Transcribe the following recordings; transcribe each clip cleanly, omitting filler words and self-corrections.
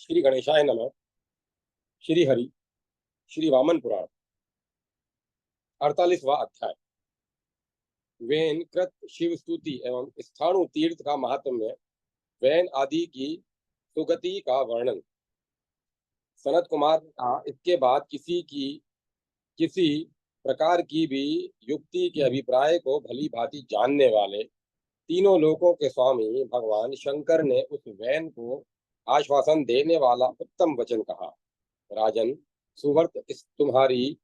श्री गणेशाय नमः। श्री हरि श्री वामन पुराण 48वां अध्याय। वैन कृत शिव स्तुति एवं स्थाणु तीर्थ का महात्म्य। वैन आदि की सुगति का वर्णन। सनत कुमार ने कहा, इसके बाद किसी प्रकार की भी युक्ति के अभिप्राय को भली भांति जानने वाले तीनों लोकों के स्वामी भगवान शंकर ने उस वैन को आश्वासन देने वाला उत्तम वचन कहा। राजन सुवर्त, इस तुम्हारी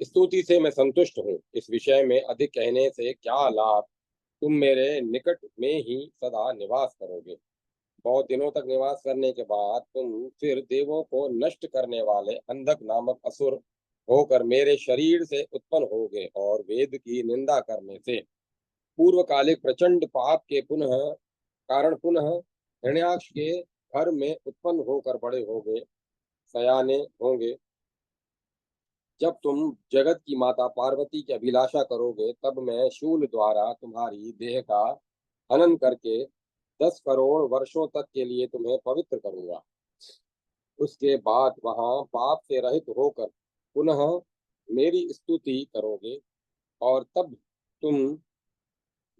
स्तुति से मैं संतुष्ट हूँ। इस विषय में अधिक कहने से क्या लाभ। तुम मेरे निकट में ही सदा निवास करोगे। बहुत दिनों तक निवास करने के बाद तुम फिर देवों को नष्ट करने वाले अंधक नामक असुर होकर मेरे शरीर से उत्पन्न होगे और वेद की निंदा करने से पूर्वकालिक प्रचंड पाप के पुनः हिरण्याक्ष के घर में उत्पन्न होकर बड़े होगे, सयाने होंगे। जब तुम जगत की माता पार्वती की अभिलाषा करोगे, तब मैं शूल द्वारा तुम्हारी देह का हनन करके 10 करोड़ वर्षों तक के लिए तुम्हें पवित्र करूंगा। उसके बाद वहां पाप से रहित होकर पुनः मेरी स्तुति करोगे और तब तुम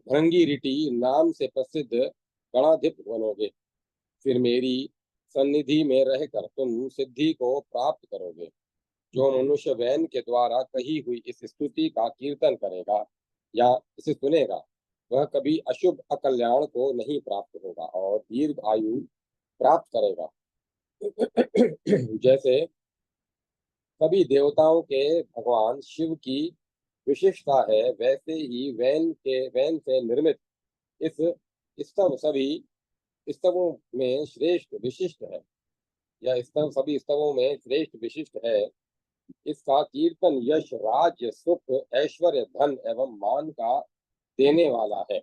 भृंगी नाम से प्रसिद्ध गणाधिप बनोगे। फिर मेरी सन्निधि में रहकर तुम सिद्धि को प्राप्त करोगे। जो मनुष्य वैन के द्वारा कही हुई इस स्तुति का कीर्तन करेगा या इसे सुनेगा, वह कभी अशुभ अकल्याण को नहीं प्राप्त होगा और दीर्घ आयु प्राप्त करेगा। जैसे सभी देवताओं के भगवान शिव की विशिष्टता है, वैसे ही वैन से निर्मित इस स्तव सभी स्तवों में श्रेष्ठ विशिष्ट है। यह स्तव सभी स्तवों में श्रेष्ठ विशिष्ट है। इसका कीर्तन यश, राज्य, सुख, ऐश्वर्य, धन एवं मान का देने वाला है।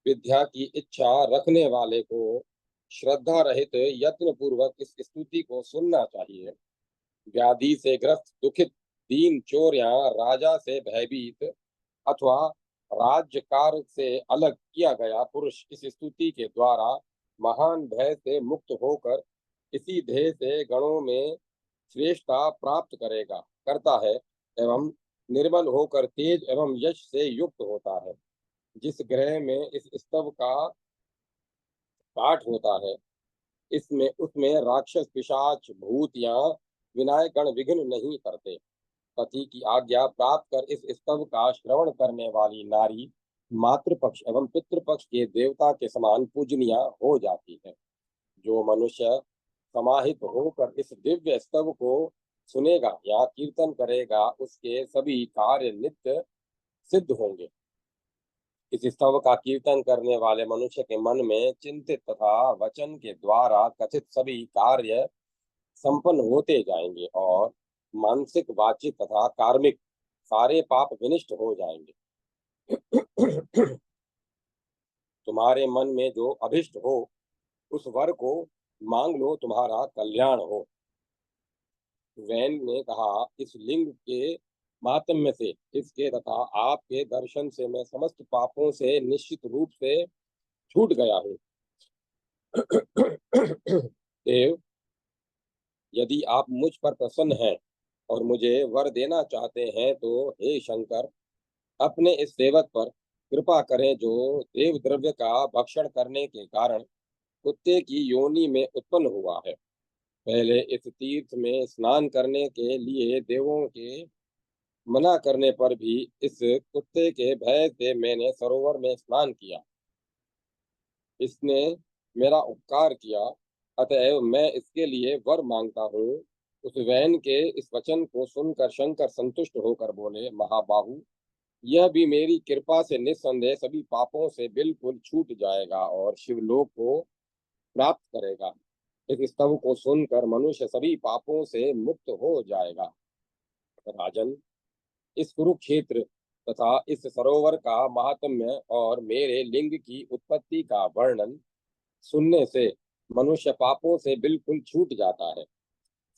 विद्या की इच्छा रखने वाले को श्रद्धा रहित यत्न पूर्वक इस स्तुति को सुनना चाहिए। व्याधि से ग्रस्त, दुखित, दीन, चोर या राजा से भयभीत अथवा राज्यकार से अलग किया गया पुरुष इस स्तुति के द्वारा महान भय से मुक्त होकर इसी देह से गणों में श्रेष्ठता प्राप्त करता है एवं निर्मल होकर तेज एवं यश से युक्त होता है। जिस ग्रह में इस स्तव का पाठ होता है, इसमें उसमें राक्षस, पिशाच, भूत या विनायक गण विघ्न नहीं करते। पति की आज्ञा प्राप्त कर इस स्तव का श्रवण करने वाली नारी मातृपक्ष एवं पितृपक्ष के देवता के समान पूजनीय हो जाती है। जो मनुष्य समाहित होकर इस दिव्य स्तव को सुनेगा या कीर्तन करेगा, उसके सभी कार्य नित्य सिद्ध होंगे। इस स्तव का कीर्तन करने वाले मनुष्य के मन में चिंतित तथा वचन के द्वारा कथित सभी कार्य संपन्न होते जाएंगे और मानसिक, वाचिक तथा कार्मिक सारे पाप विनिष्ट हो जाएंगे। तुम्हारे मन में जो अभिष्ट हो उस वर को मांग लो, तुम्हारा कल्याण हो। वैन ने कहा, इस लिंग के महात्म्य से, इसके तथा आपके दर्शन से मैं समस्त पापों से निश्चित रूप से छूट गया हूँ। देव, यदि आप मुझ पर प्रसन्न हैं और मुझे वर देना चाहते हैं, तो हे शंकर, अपने इस सेवक पर कृपा करें जो देव द्रव्य का भक्षण करने के कारण कुत्ते की योनि में उत्पन्न हुआ है। पहले इस तीर्थ में स्नान करने के लिए देवों के मना करने पर भी इस कुत्ते के भय से मैंने सरोवर में स्नान किया। इसने मेरा उपकार किया, अतएव मैं इसके लिए वर मांगता हूँ। उस वैन के इस वचन को सुनकर शंकर संतुष्ट होकर बोले, महाबाहु, यह भी मेरी कृपा से निस्संदेह सभी पापों से बिल्कुल छूट जाएगा और शिवलोक को प्राप्त करेगा। इस स्तव को सुनकर मनुष्य सभी पापों से मुक्त हो जाएगा। राजन, इस कुरुक्षेत्र तथा इस सरोवर का महात्म्य और मेरे लिंग की उत्पत्ति का वर्णन सुनने से मनुष्य पापों से बिल्कुल छूट जाता है।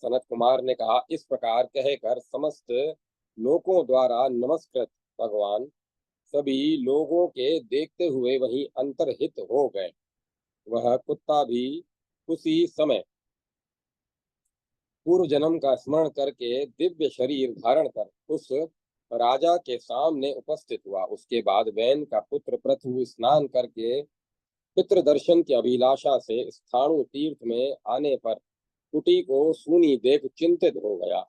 सनत कुमार ने कहा, इस प्रकार कहकर समस्त लोकों द्वारा नमस्कृत भगवान सभी लोगों के देखते हुए वहीं अंतर्हित हो गए। वह कुत्ता भी उसी समय पूर्व जन्म का स्मरण करके दिव्य शरीर धारण कर उस राजा के सामने उपस्थित हुआ। उसके बाद वैन का पुत्र पृथु स्नान करके पितृ दर्शन की अभिलाषा से स्थाणु तीर्थ में आने पर कुटी को सूनी देख चिंतित हो गया।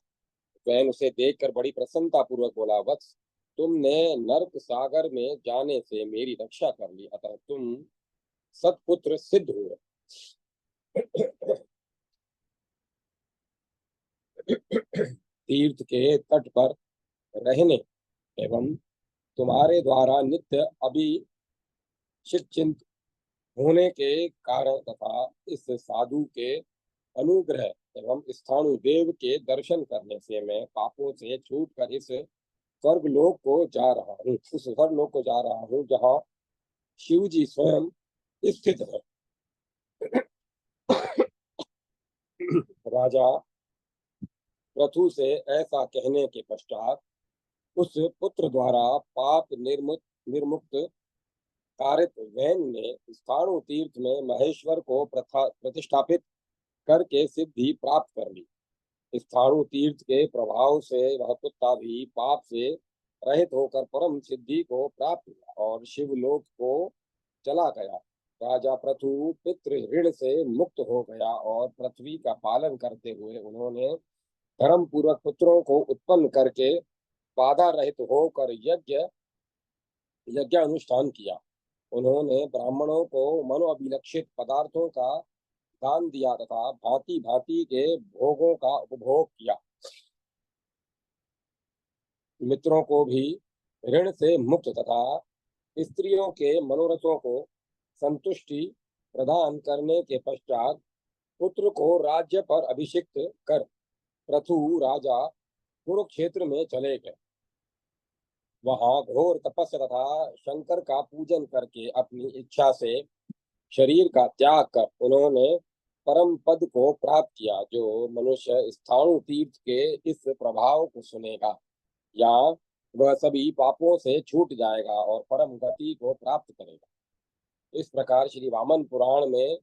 वैन उसे देखकर बड़ी प्रसन्नता पूर्वक बोला, वत्स, तुमने नर्क सागर में जाने से मेरी रक्षा कर ली, अतः तुम सत्पुत्र सिद्ध हुए। तीर्थ के तट पर रहने एवं तुम्हारे द्वारा नित्य अभिषिक्त होने के कारण तथा इस साधु के अनुग्रह एवं स्थाणु देव के दर्शन करने से मैं पापों से छूटकर इस स्वर्गलोक को जा रहा हूँ, उस स्वर्गलोक को जा रहा हूँ जहाँ शिव जी स्वयं स्थित है। राजा पृथु से ऐसा कहने के पश्चात उस पुत्र द्वारा पाप निर्मुक्त कारित वैन ने स्थाणु तीर्थ में महेश्वर को प्रतिष्ठापित करके सिद्धि प्राप्त कर ली। स्थाणु तीर्थ के प्रभाव से वह कुत्ता भी पाप से रहित होकर परम सिद्धि को प्राप्त हुआ और शिवलोक को चला गया। राजा पृथु पितृ ऋण से मुक्त हो गया और पृथ्वी का पालन करते हुए उन्होंने धर्म पूर्वक पुत्रों को उत्पन्न करके बाधा रहित होकर यज्ञ अनुष्ठान किया। उन्होंने ब्राह्मणों को मनोअभिलक्षित पदार्थों का दान दिया तथा भांति भांति के भोगों का उपभोग किया। मित्रों को भी ऋण से मुक्त तथा स्त्रियों के मनोरथों को संतुष्टि प्रदान करने के पश्चात पुत्र को राज्य पर अभिषिक्त कर पृथु राजा कुरुक्षेत्र में चले गए। वहां घोर तपस्या तथा शंकर का पूजन करके अपनी इच्छा से शरीर का त्याग कर उन्होंने परम पद को प्राप्त किया। जो मनुष्य स्थाणु तीर्थ के इस प्रभाव को सुनेगा या वह सभी पापों से छूट जाएगा और परम गति को प्राप्त करेगा। इस प्रकार श्री वामन पुराण में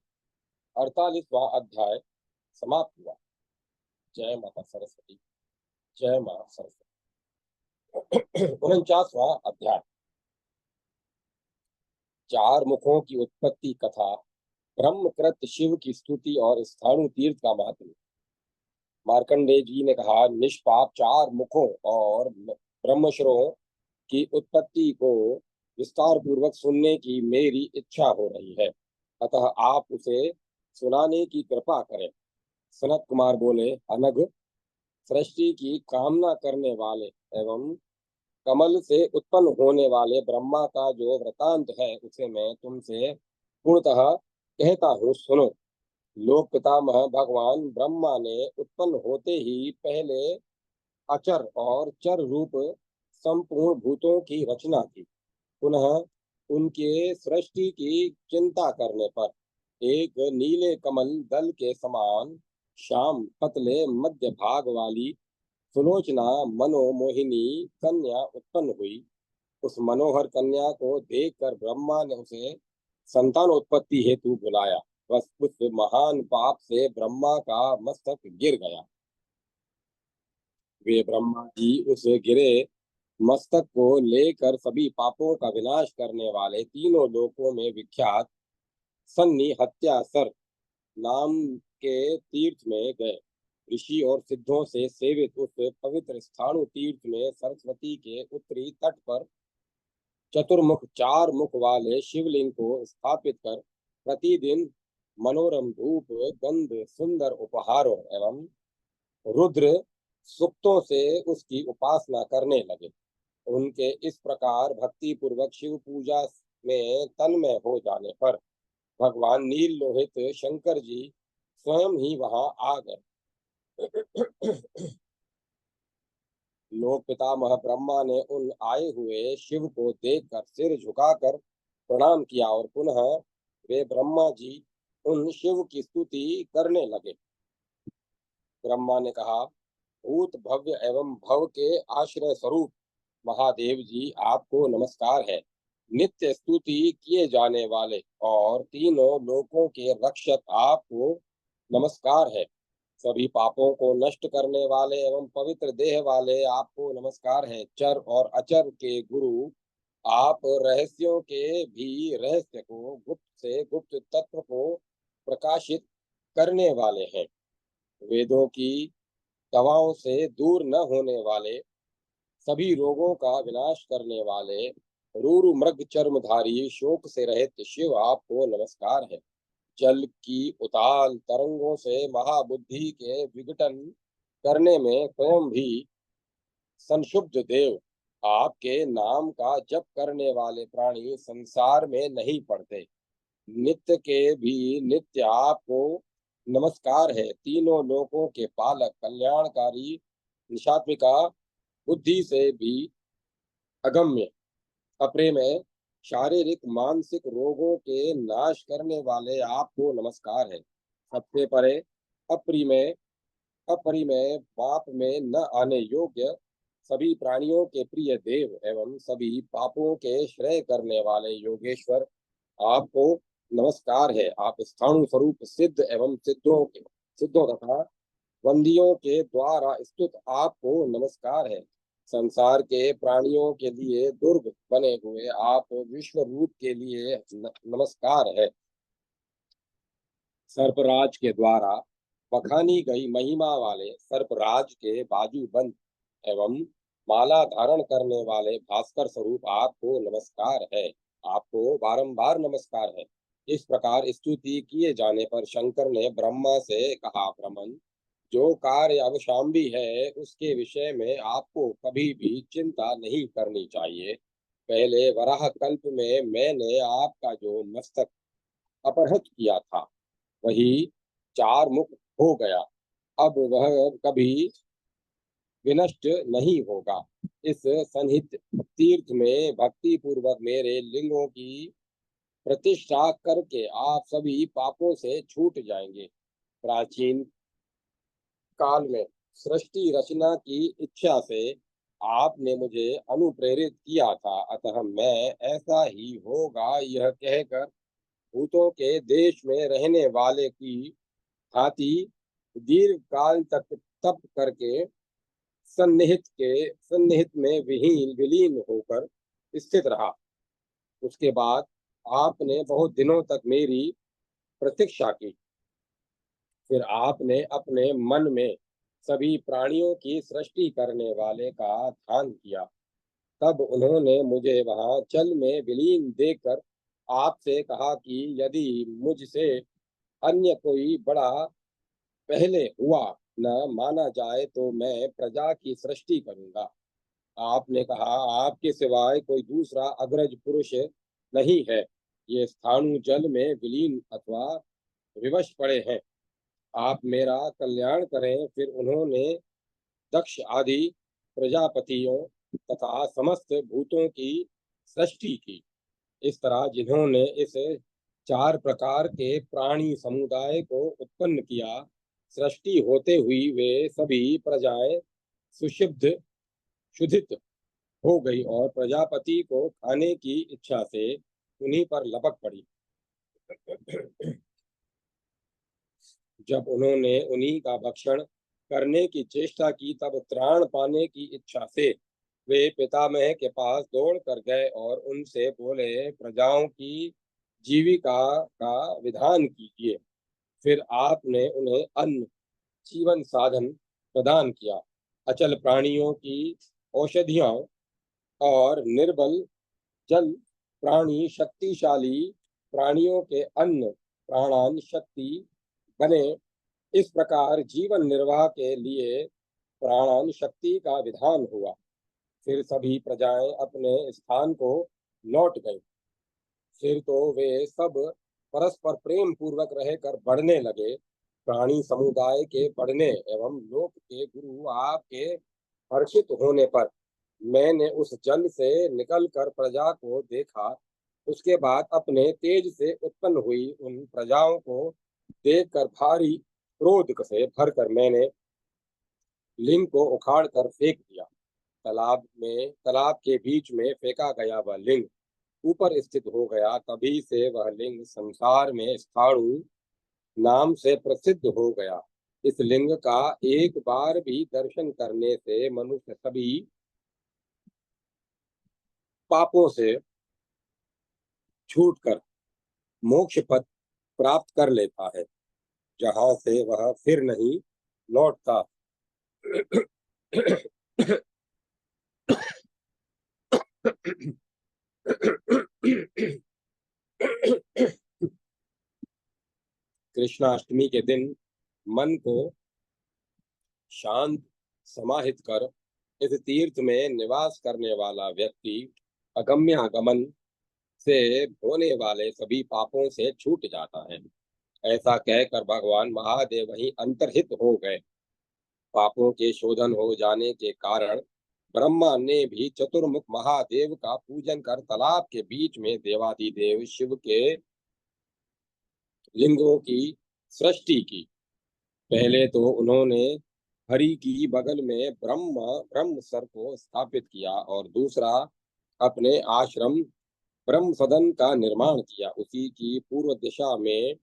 48वां अध्याय समाप्त हुआ। जय माता सरस्वती। जय माता सरस्वती। 49वां अध्याय चार मुखों की उत्पत्ति कथा, ब्रह्मकृत शिव की स्तुति और स्थाणु तीर्थ का महात्म्य। मार्कंडेय जी ने कहा, निष्पाप चार मुखों और ब्रह्मशरों की उत्पत्ति को विस्तार पूर्वक सुनने की मेरी इच्छा हो रही है, अतः आप उसे सुनाने की कृपा करें। सनत कुमार बोले, अनघ, सृष्टि की कामना करने वाले एवं कमल से उत्पन्न होने वाले ब्रह्मा का जो वृतांत है उसे मैं तुमसे पूर्णतः कहता हूँ, सुनो। लोक पितामह भगवान ब्रह्मा ने उत्पन्न होते ही पहले अचर और चर रूप संपूर्ण भूतों की रचना की। पुनः उनके सृष्टि की चिंता करने पर एक नीले कमल दल के समान श्याम पतले मध्य भाग वाली सुलोचना मनोमोहिनी कन्या उत्पन्न हुई। उस मनोहर कन्या को देखकर ब्रह्मा ने उसे संतानोत्पत्ति हेतु बुलाया। बस उस महान पाप से ब्रह्मा का मस्तक गिर गया। वे ब्रह्मा जी उस गिरे मस्तक को लेकर सभी पापों का विनाश करने वाले तीनों लोकों में विख्यात सन्नी हत्यासर नाम के तीर्थ में गए। ऋषि और सिद्धों से सेवित उस पवित्र स्थाणु तीर्थ में सरस्वती के उत्तरी तट पर चतुर्मुख चार मुख वाले शिवलिंग को स्थापित कर प्रतिदिन मनोरम धूप गंध सुंदर उपहारों एवं रुद्र सूक्तों से उसकी उपासना करने लगे। उनके इस प्रकार भक्ति पूर्वक शिव पूजा में तन्मय हो जाने पर भगवान नील लोहित शंकर जी स्वयं ही वहां आ गए। लोक पितामह ब्रह्मा ने उन आए हुए शिव को देखकर सिर झुकाकर प्रणाम किया और पुनः वे ब्रह्मा जी उन शिव की स्तुति करने लगे। ब्रह्मा ने कहा, भूत भव्य एवं भव के आश्रय स्वरूप महादेव जी, आपको नमस्कार है। नित्य स्तुति किए जाने वाले और तीनों लोकों के रक्षक आपको नमस्कार है। सभी पापों को नष्ट करने वाले एवं पवित्र देह वाले आपको नमस्कार है। चर और अचर के गुरु आप रहस्यों के भी रहस्य को गुप्त से गुप्त तत्व को प्रकाशित करने वाले हैं। वेदों की दवाओं से दूर न होने वाले, सभी रोगों का विनाश करने वाले, रूरु मृग चर्मधारी शोक से रहित शिव आपको नमस्कार है। जल की उताल तरंगों से महाबुद्धि के विघटन करने में स्वयं भी संशुद्ध देव, आपके नाम का जप करने वाले प्राणी संसार में नहीं पड़ते। नित्य के भी नित्य आपको नमस्कार है। तीनों लोकों के पालक कल्याणकारी निशात्मिका, बुद्धि से भी अगम्य, अप्रेमय, शारीरिक मानसिक रोगों के नाश करने वाले आपको नमस्कार है। सबसे परे अप्रिमेय अपरिमेय, पाप में न आने योग्य, सभी प्राणियों के प्रिय देव एवं सभी पापों के श्रेय करने वाले योगेश्वर आपको नमस्कार है। आप स्थाणु स्वरूप सिद्ध एवं सिद्धों तथा बंदियों के द्वारा स्तुत आपको नमस्कार है। संसार के प्राणियों के लिए दुर्ग बने हुए आप विश्व रूप के लिए नमस्कार है। सर्पराज के द्वारा बखानी गई महिमा वाले सर्पराज के बाजू बंद एवं माला धारण करने वाले भास्कर स्वरूप आपको नमस्कार है। आपको बारंबार नमस्कार है। इस प्रकार स्तुति किए जाने पर शंकर ने ब्रह्मा से कहा, ब्रह्मन, जो कार्य अवशाम्बी है उसके विषय में आपको कभी भी चिंता नहीं करनी चाहिए। पहले वराह कल्प में मैंने आपका जो मस्तक अपहृत किया था वही चार मुख हो गया। अब वह कभी विनष्ट नहीं होगा। इस सन्निहित तीर्थ में भक्ति पूर्वक मेरे लिंगों की प्रतिष्ठा करके आप सभी पापों से छूट जाएंगे। प्राचीन काल में सृष्टि रचना की इच्छा से आपने मुझे अनुप्रेरित किया था, अतः मैं ऐसा ही होगा यह कहकर भूतों के देश में रहने वाले की भांति दीर्घ काल तक तप करके सन्निहित में विलीन होकर स्थित रहा। उसके बाद आपने बहुत दिनों तक मेरी प्रतीक्षा की। फिर आपने अपने मन में सभी प्राणियों की सृष्टि करने वाले का ध्यान किया। तब उन्होंने मुझे वहां जल में विलीन देखकर आपसे कहा कि यदि मुझसे अन्य कोई बड़ा पहले हुआ न माना जाए तो मैं प्रजा की सृष्टि करूंगा। आपने कहा, आपके सिवाय कोई दूसरा अग्रज पुरुष नहीं है। ये स्थाणु जल में विलीन अथवा विवश पड़े हैं। आप मेरा कल्याण करें। फिर उन्होंने दक्ष आदि प्रजापतियों तथा समस्त भूतों की सृष्टि की। इस तरह जिन्होंने इस चार प्रकार के प्राणी समुदाय को उत्पन्न किया, सृष्टि होते हुई वे सभी प्रजाएं सुशुद्ध शुद्धित हो गई और प्रजापति को खाने की इच्छा से उन्हीं पर लपक पड़ी। जब उन्होंने उन्हीं का भक्षण करने की चेष्टा की तब त्राण पाने की इच्छा से वे पितामह के पास दौड़ कर गए और उनसे बोले, प्रजाओं की जीविका का विधान कीजिए। फिर आपने उन्हें अन्न जीवन साधन प्रदान किया। अचल प्राणियों की औषधियां और निर्बल जल प्राणी शक्तिशाली प्राणियों के अन्न प्राणान शक्ति बने। इस प्रकार जीवन निर्वाह के लिए प्राणान शक्ति का विधान हुआ। फिर सभी प्रजाएं अपने स्थान को लौट गई। फिर तो वे सब परस्पर प्रेम पूर्वक रहकर बढ़ने लगे। प्राणी समुदाय के बढ़ने एवं लोक के गुरु आपके हर्षित होने पर मैंने उस जल से निकलकर प्रजा को देखा। उसके बाद अपने तेज से उत्पन्न हुई उन प्रजाओं को देखकर भारी क्रोध से भरकर मैंने लिंग को उखाड़ कर फेंक दिया। तालाब के बीच में फेंका गया वह लिंग ऊपर स्थित हो गया। तभी से वह लिंग संसार में स्थाणु नाम से प्रसिद्ध हो गया। इस लिंग का एक बार भी दर्शन करने से मनुष्य सभी पापों से छूटकर मोक्ष पद प्राप्त कर लेता है, जहां से वह फिर नहीं लौटता। कृष्णाष्टमी के दिन मन को शांत समाहित कर इस तीर्थ में निवास करने वाला व्यक्ति अगम्यागमन से होने वाले सभी पापों से छूट जाता है। ऐसा कहकर भगवान महादेव वहीं अंतर्हित हो गए। पापों के शोधन हो जाने के कारण ब्रह्मा ने भी चतुर्मुख महादेव का पूजन कर तालाब के बीच में देवादिदेव शिव के लिंगों की सृष्टि की। पहले तो उन्होंने हरि की बगल में ब्रह्म सर को स्थापित किया और दूसरा अपने आश्रम ब्रह्म सदन का निर्माण किया। उसी की पूर्व दिशा में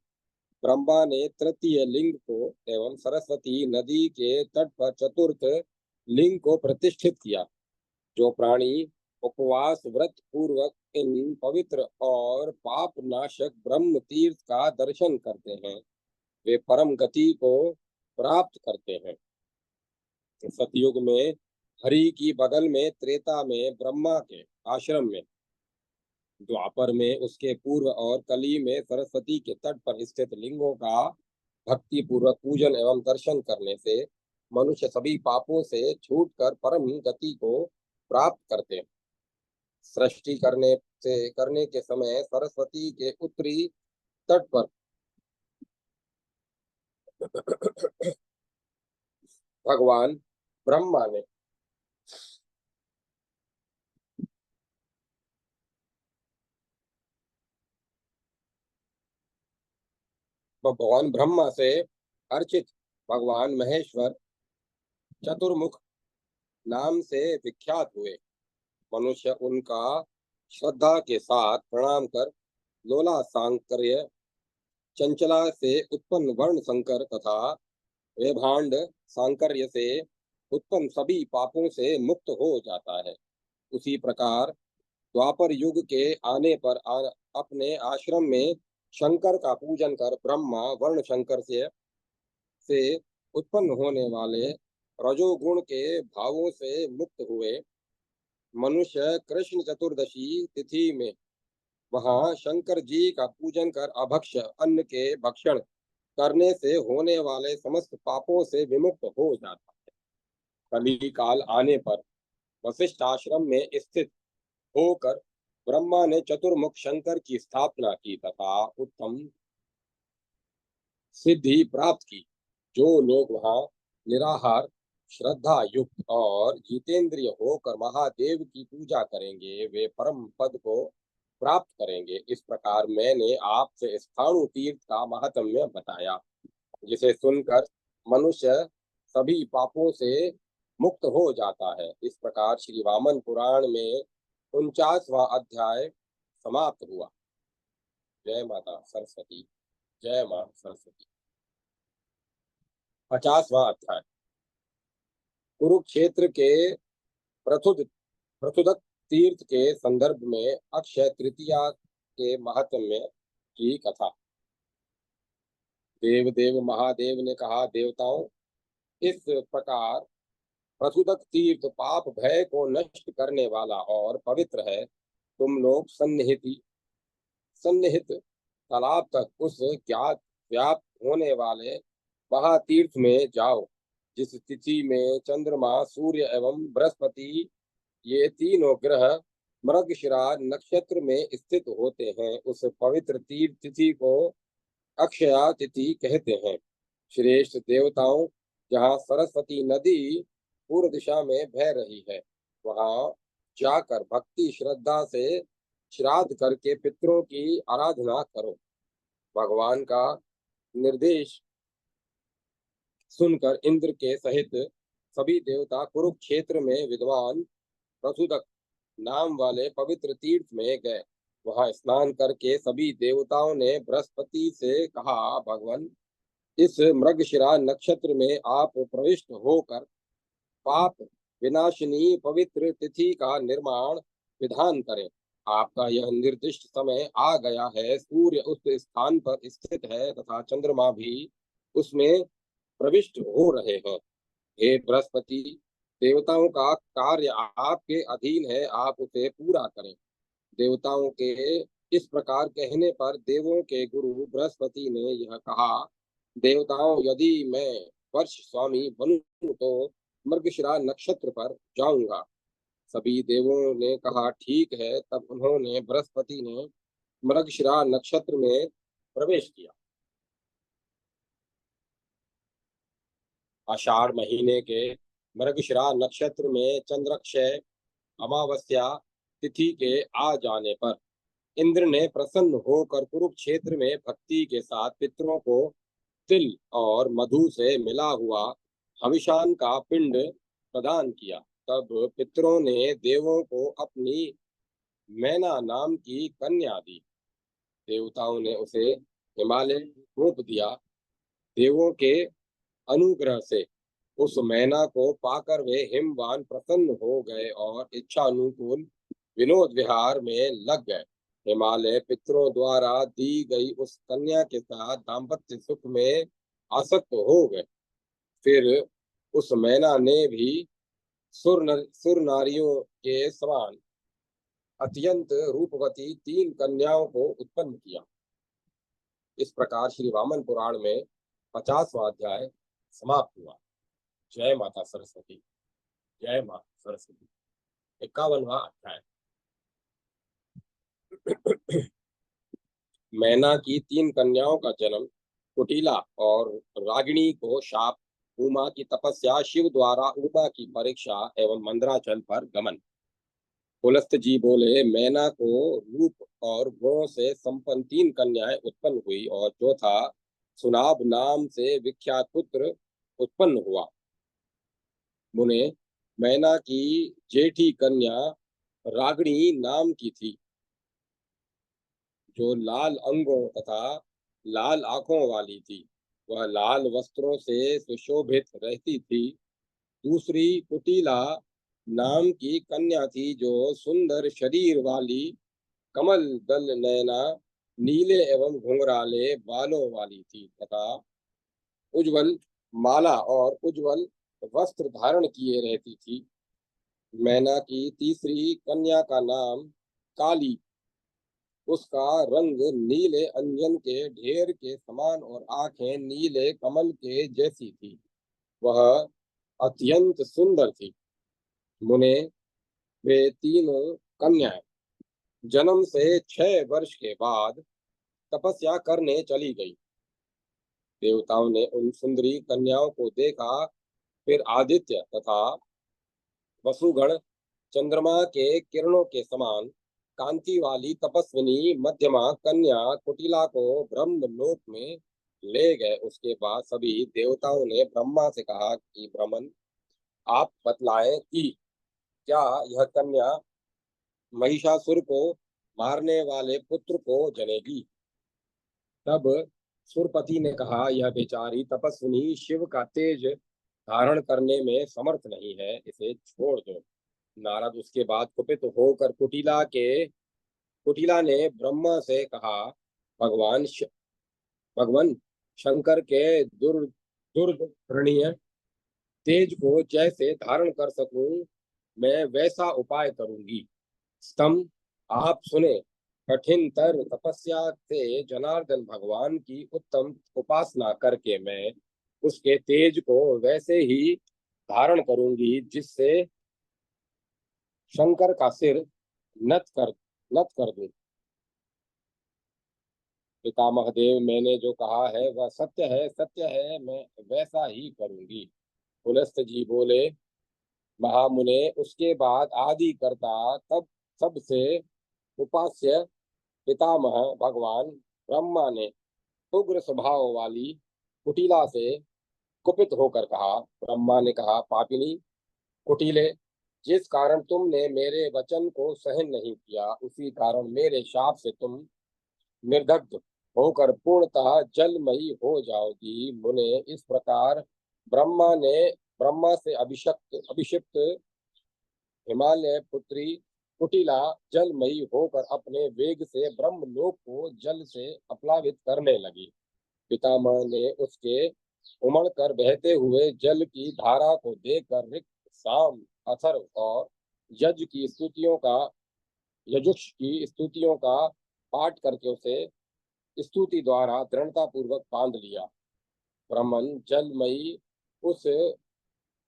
ब्रह्मा ने तृतीय लिंग को एवं सरस्वती नदी के तट पर चतुर्थ लिंग को प्रतिष्ठित किया। जो प्राणी उपवास व्रत पूर्वक इन पवित्र और पाप नाशक ब्रह्म तीर्थ का दर्शन करते हैं, वे परम गति को प्राप्त करते हैं। सतयुग में हरि की बगल में, त्रेता में ब्रह्मा के आश्रम में, द्वापर में उसके पूर्व और कली में सरस्वती के तट पर स्थित लिंगों का भक्ति पूर्वक पूजन एवं दर्शन करने से मनुष्य सभी पापों से छूटकर परम गति को प्राप्त करते हैं। सृष्टि करने के समय सरस्वती के उत्तरी तट पर भगवान ब्रह्मा ने भगवान ब्रह्मा से अर्चित भगवान महेश्वर चतुर्मुख नाम से विख्यात हुए। मनुष्य उनका श्रद्धा के साथ प्रणाम कर लोला सांकर्य, चंचला से उत्पन्न वर्ण संकर तथा वेभांड सांकर्य से उत्पन्न सभी पापों से मुक्त हो जाता है। उसी प्रकार द्वापर युग के आने पर अपने आश्रम में शंकर का पूजन कर ब्रह्मा वर्ण शंकर से उत्पन्न होने वाले रजोगुण के भावों से मुक्त हुए। मनुष्य कृष्ण चतुर्दशी तिथि में वहां शंकर जी का पूजन कर अभक्ष्य अन्न के भक्षण करने से होने वाले समस्त पापों से विमुक्त हो जाता है। कली काल आने पर वशिष्ठ आश्रम में स्थित होकर ब्रह्मा ने चतुर्मुख शंकर की स्थापना की तथा उत्तम सिद्धि प्राप्त की। जो लोग वहां निराहार, श्रद्धा युक्त और जितेंद्रिय होकर महादेव की पूजा करेंगे, वे परम पद को प्राप्त करेंगे। इस प्रकार मैंने आपसे स्थाणु तीर्थ का महात्म्य बताया, जिसे सुनकर मनुष्य सभी पापों से मुक्त हो जाता है। इस प्रकार श्री वामन पुराण में 49वां अध्याय समाप्त हुआ। जय माता सरस्वती। जय मां सरस्वती। 50वां अध्याय कुरुक्षेत्र के प्रथुद प्रथुदक तीर्थ के संदर्भ में अक्षय तृतीया के महात्म्य की कथा। देव महादेव ने कहा, देवताओं, इस प्रकार प्रथुदक तीर्थ पाप भय को नष्ट करने वाला और पवित्र है। तुम लोग सन्निहित तालाब तक उस ज्ञात व्याप्त होने वाले महातीर्थ में जाओ। जिस तिथि में चंद्रमा, सूर्य एवं बृहस्पति, ये तीनों ग्रह मृगशिरा नक्षत्र में स्थित होते हैं, उस पवित्र तीर्थ तिथि को अक्षया तिथि कहते हैं। श्रेष्ठ देवताओं, जहाँ सरस्वती नदी पूर्व दिशा में बह रही है, वहां जाकर भक्ति श्रद्धा से श्राद्ध करके पितरों की आराधना करो। भगवान का निर्देश सुनकर इंद्र के सहित सभी देवता कुरुक्षेत्र में विद्वान प्रसुदक नाम वाले पवित्र तीर्थ में गए। वहां स्नान करके सभी देवताओं ने बृहस्पति से कहा, भगवान, इस मृगशिरा नक्षत्र में आप प्रविष्ट होकर पाप विनाशिनी पवित्र तिथि का निर्माण विधान करें। आपका यह निर्दिष्ट समय आ गया है। सूर्य उस स्थान पर स्थित है तथा चंद्रमा भी उसमें प्रविष्ट हो रहे हैं। हे बृहस्पति, देवताओं का कार्य आपके अधीन है, आप उसे पूरा करें। देवताओं के इस प्रकार कहने पर देवों के गुरु बृहस्पति ने यह कहा, देवताओं, यदि मैं वर्ष स्वामी बनूं तो मृगशिरा नक्षत्र पर जाऊंगा। सभी देवों ने कहा, ठीक है। तब उन्होंने बृहस्पति ने मृगशिरा नक्षत्र में प्रवेश किया। आषाढ़ महीने के मृगशिरा नक्षत्र में चंद्रक्षय अमावस्या तिथि के आ जाने पर इंद्र ने प्रसन्न होकर कुरुक्षेत्र में भक्ति के साथ पितरों को तिल और मधु से मिला हुआ हविषान का पिंड प्रदान किया। तब पितरों ने देवों को अपनी मैना नाम की कन्या दी। देवताओं ने उसे हिमालय सौंप दिया। देवों के अनुग्रह से उस मैना को पाकर वे हिमवान प्रसन्न हो गए और इच्छा अनुकूल विनोद विहार में लग गए। हिमालय पितरों द्वारा दी गई उस कन्या के साथ दाम्पत्य सुख में आसक्त हो गए। फिर उस मैना ने भी सुर नारियों के समान अत्यंत रूपवती 3 कन्याओं को उत्पन्न किया। इस प्रकार श्री वामन पुराण में 50वां अध्याय समाप्त हुआ। जय माता सरस्वती। जय माता सरस्वती। 51वां अध्याय। मैना की 3 कन्याओं का जन्म, कुटिला और रागिणी को शाप, उमा की तपस्या, शिव द्वारा उमा की परीक्षा एवं मंदराचल पर गमन। पुलस्त जी बोले, मैना को रूप और गुणों से संपन्न 3 कन्याएं उत्पन्न हुई और चौथा सुनाभ नाम से विख्यात पुत्र उत्पन्न हुआ। मुने, मैना की जेठी कन्या रागिणी नाम की थी, जो लाल अंगों तथा लाल आंखों वाली थी। वह लाल वस्त्रों से सुशोभित रहती थी। दूसरी कुटिला नाम की कन्या थी, जो सुंदर शरीर वाली, कमल दल नयना, नीले एवं घुंघराले बालों वाली थी तथा उज्जवल माला और उज्जवल वस्त्र धारण किए रहती थी। मैना की तीसरी कन्या का नाम काली, उसका रंग नीले अंजन के ढेर के समान और आंखें नीले कमल के जैसी थी। वह अत्यंत सुंदर थी। मुने, वे तीनों कन्याएं जन्म से 6 वर्ष के बाद तपस्या करने चली गई। देवताओं ने उन सुंदरी कन्याओं को देखा। फिर आदित्य तथा वसुगण चंद्रमा के किरणों के समान कांति वाली तपस्विनी मध्यमा कन्या कुटिला को ब्रह्म लोक में ले गए। उसके बाद सभी देवताओं ने ब्रह्मा से कहा कि ब्रह्मन, आप बतलाएं कि क्या यह कन्या महिषासुर को मारने वाले पुत्र को जनेगी। तब सुरपति ने कहा, यह बेचारी तपस्विनी शिव का तेज धारण करने में समर्थ नहीं है, इसे छोड़ दो। नारद उसके बाद कुपित होकर कुटिला ने ब्रह्मा से कहा, भगवान शंकर के दुर्धरणीय तेज को जैसे धारण कर सकूं, मैं वैसा उपाय करूंगी। स्तंभ, आप सुने। कठिनतर तपस्या से जनार्दन भगवान की उत्तम उपासना करके मैं उसके तेज को वैसे ही धारण करूंगी, जिससे शंकर का सिर नत कर दूं। पितामह देव, मैंने जो कहा है वह सत्य है, मैं वैसा ही करूंगी। पुलस्त जी बोले, महामुने, उसके बाद आदि करता तब सबसे उपास्य पितामह भगवान ब्रह्मा ने उग्र स्वभाव वाली कुटिला से कुपित होकर कहा। ब्रह्मा ने कहा, पापिनी कुटिले, जिस कारण तुमने मेरे वचन को सहन नहीं किया, उसी कारण मेरे शाप से तुम निर्दग्ध होकर पूर्णतः जलमयी हो जाओगी। मुने, इस प्रकार ब्रह्मा ने ब्रह्मा से अभिषिक्त हिमालय पुत्री कुटिला जलमयी होकर अपने वेग से ब्रह्मलोक को जल से अपलावित करने लगी। पितामह ने उसके उमड़ कर बहते हुए जल की धारा को देखकर ऋक, साम, अथर्व और यज की स्तुतियों का यजुष की स्तुतियों का पाठ करके उसे स्तुति द्वारा दृढ़ता पूर्वक बांध लिया। ब्रह्मन जलमयी उस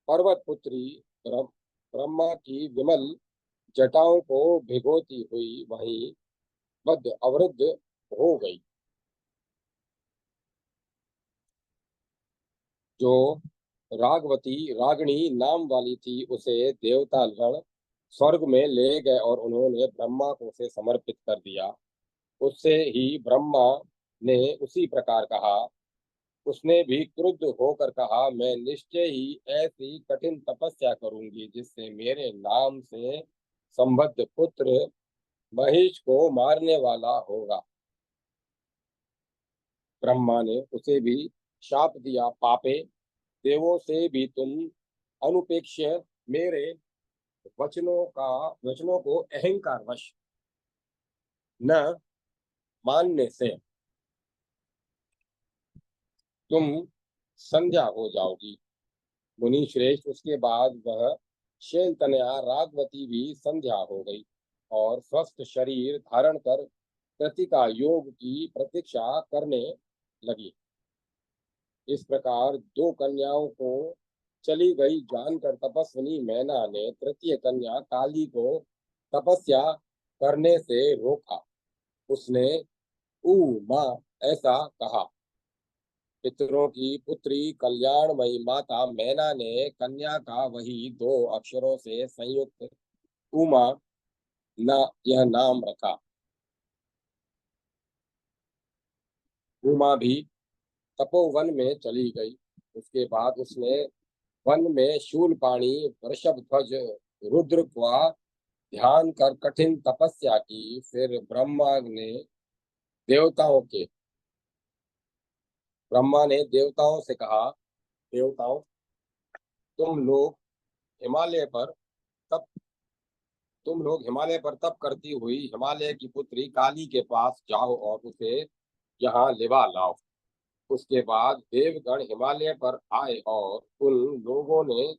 पर्वत पुत्री ब्रह्मा की विमल जटाओं को भिगोती हुई वहीं बद्ध अवरुद्ध हो गई। जो रागवती रागणी नाम वाली थी, उसे देवता गण स्वर्ग में ले गए और उन्होंने ब्रह्मा को उसे समर्पित कर दिया। उससे ही ब्रह्मा ने उसी प्रकार कहा। उसने भी क्रुद्ध होकर कहा, मैं निश्चय ही ऐसी कठिन तपस्या करूंगी जिससे मेरे नाम से संबद्ध पुत्र महेश को मारने वाला होगा। ब्रह्मा ने उसे भी शाप दिया, पापे, देवों से भी तुम अनुपेक्ष्य मेरे वचनों को अहंकार वश न मानने से तुम संध्या हो जाओगी। मुनि श्रेष्ठ, उसके बाद वह शैल तनया रागवती भी संध्या हो गई और स्वस्थ शरीर धारण कर कृतिका योग की प्रतीक्षा करने लगी। इस प्रकार दो कन्याओं को चली गई जानकर तपस्विनी मैना ने तृतीय कन्या काली को तपस्या करने से रोका। उसने ऊ माँ ऐसा कहा। पितरों की पुत्री कल्याणमयी माता मैना ने कन्या का वही दो अक्षरों से संयुक्त उमा न यह नाम रखा। उमा भी तपोवन में चली गई। उसके बाद उसने वन में शूलपाणी वृषभ ध्वज रुद्र का ध्यान कर कठिन तपस्या की। फिर देवताओं के ब्रह्मा ने देवताओं से कहा, देवताओं, तुम लोग हिमालय पर तप तुम लोग हिमालय पर तप करती हुई हिमालय की पुत्री काली के पास जाओ और उसे यहाँ लिवा लाओ। उसके बाद देवगण हिमालय पर आए और उन लोगों ने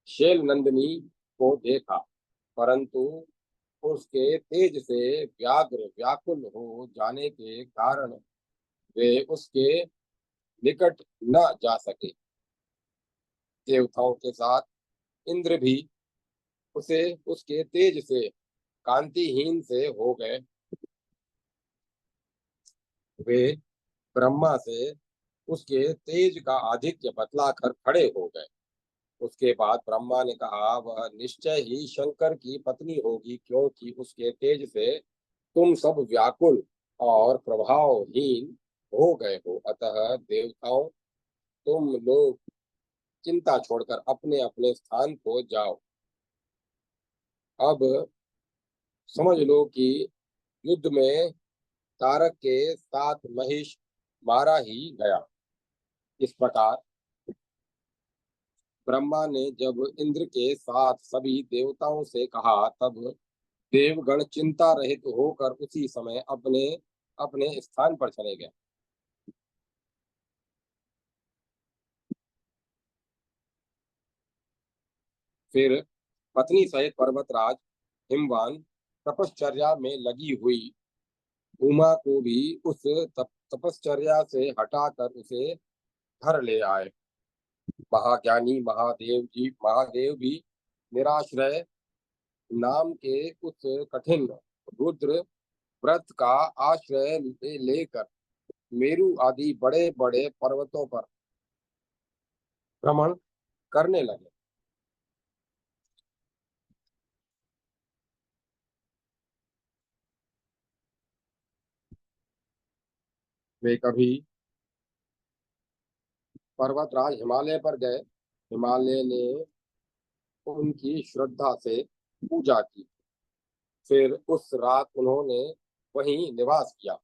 शैल नंदिनी को देखा, परंतु उसके तेज से व्याग्र व्याकुल हो जाने के कारण वे उसके निकट न जा सके। देवताओं के साथ इंद्र भी उसे उसके तेज से कांतिहीन से हो गए। वे ब्रह्मा से उसके तेज का आधिक्य बतलाकर खड़े हो गए। उसके बाद ब्रह्मा ने कहा, वह निश्चय ही शंकर की पत्नी होगी, क्योंकि उसके तेज से तुम सब व्याकुल और प्रभावहीन हो गए हो। अतः देवताओं, तुम लोग चिंता छोड़कर अपने अपने स्थान को जाओ। अब समझ लो कि युद्ध में तारक के साथ महिष मारा ही गया। इस प्रकार ब्रह्मा ने जब इंद्र के साथ सभी देवताओं से कहा, तब देवगण चिंता रहित होकर उसी समय अपने अपने स्थान पर चले गए। फिर पत्नी सहित पर्वतराज हिमवान तपश्चर्या में लगी हुई उमा को भी उस तपश्चर्या से हटाकर उसे घर ले आए। महाज्ञानी महादेव भी निराश्रय नाम के उस कठिन रुद्र व्रत का आश्रय लेकर मेरु आदि बड़े बड़े पर्वतों पर भ्रमण करने लगे। वे कभी पर्वतराज हिमालय पर गए। हिमालय ने उनकी श्रद्धा से पूजा की। फिर उस रात उन्होंने वहीं निवास किया।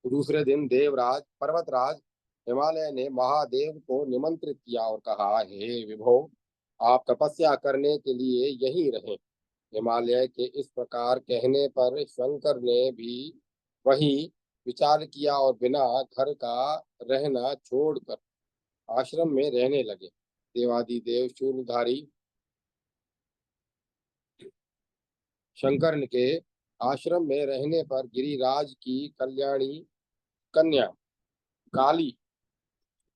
दूसरे दिन देवराज पर्वतराज हिमालय ने महादेव को निमंत्रित किया और कहा, हे विभो, आप तपस्या करने के लिए यहीं रहें। हिमालय के इस प्रकार कहने पर शंकर ने भी वही विचार किया और बिना घर का रहना छोड़कर आश्रम में रहने लगे। देवादिदेव शूलधारी शंकर के आश्रम में रहने पर गिरिराज की कल्याणी कन्या काली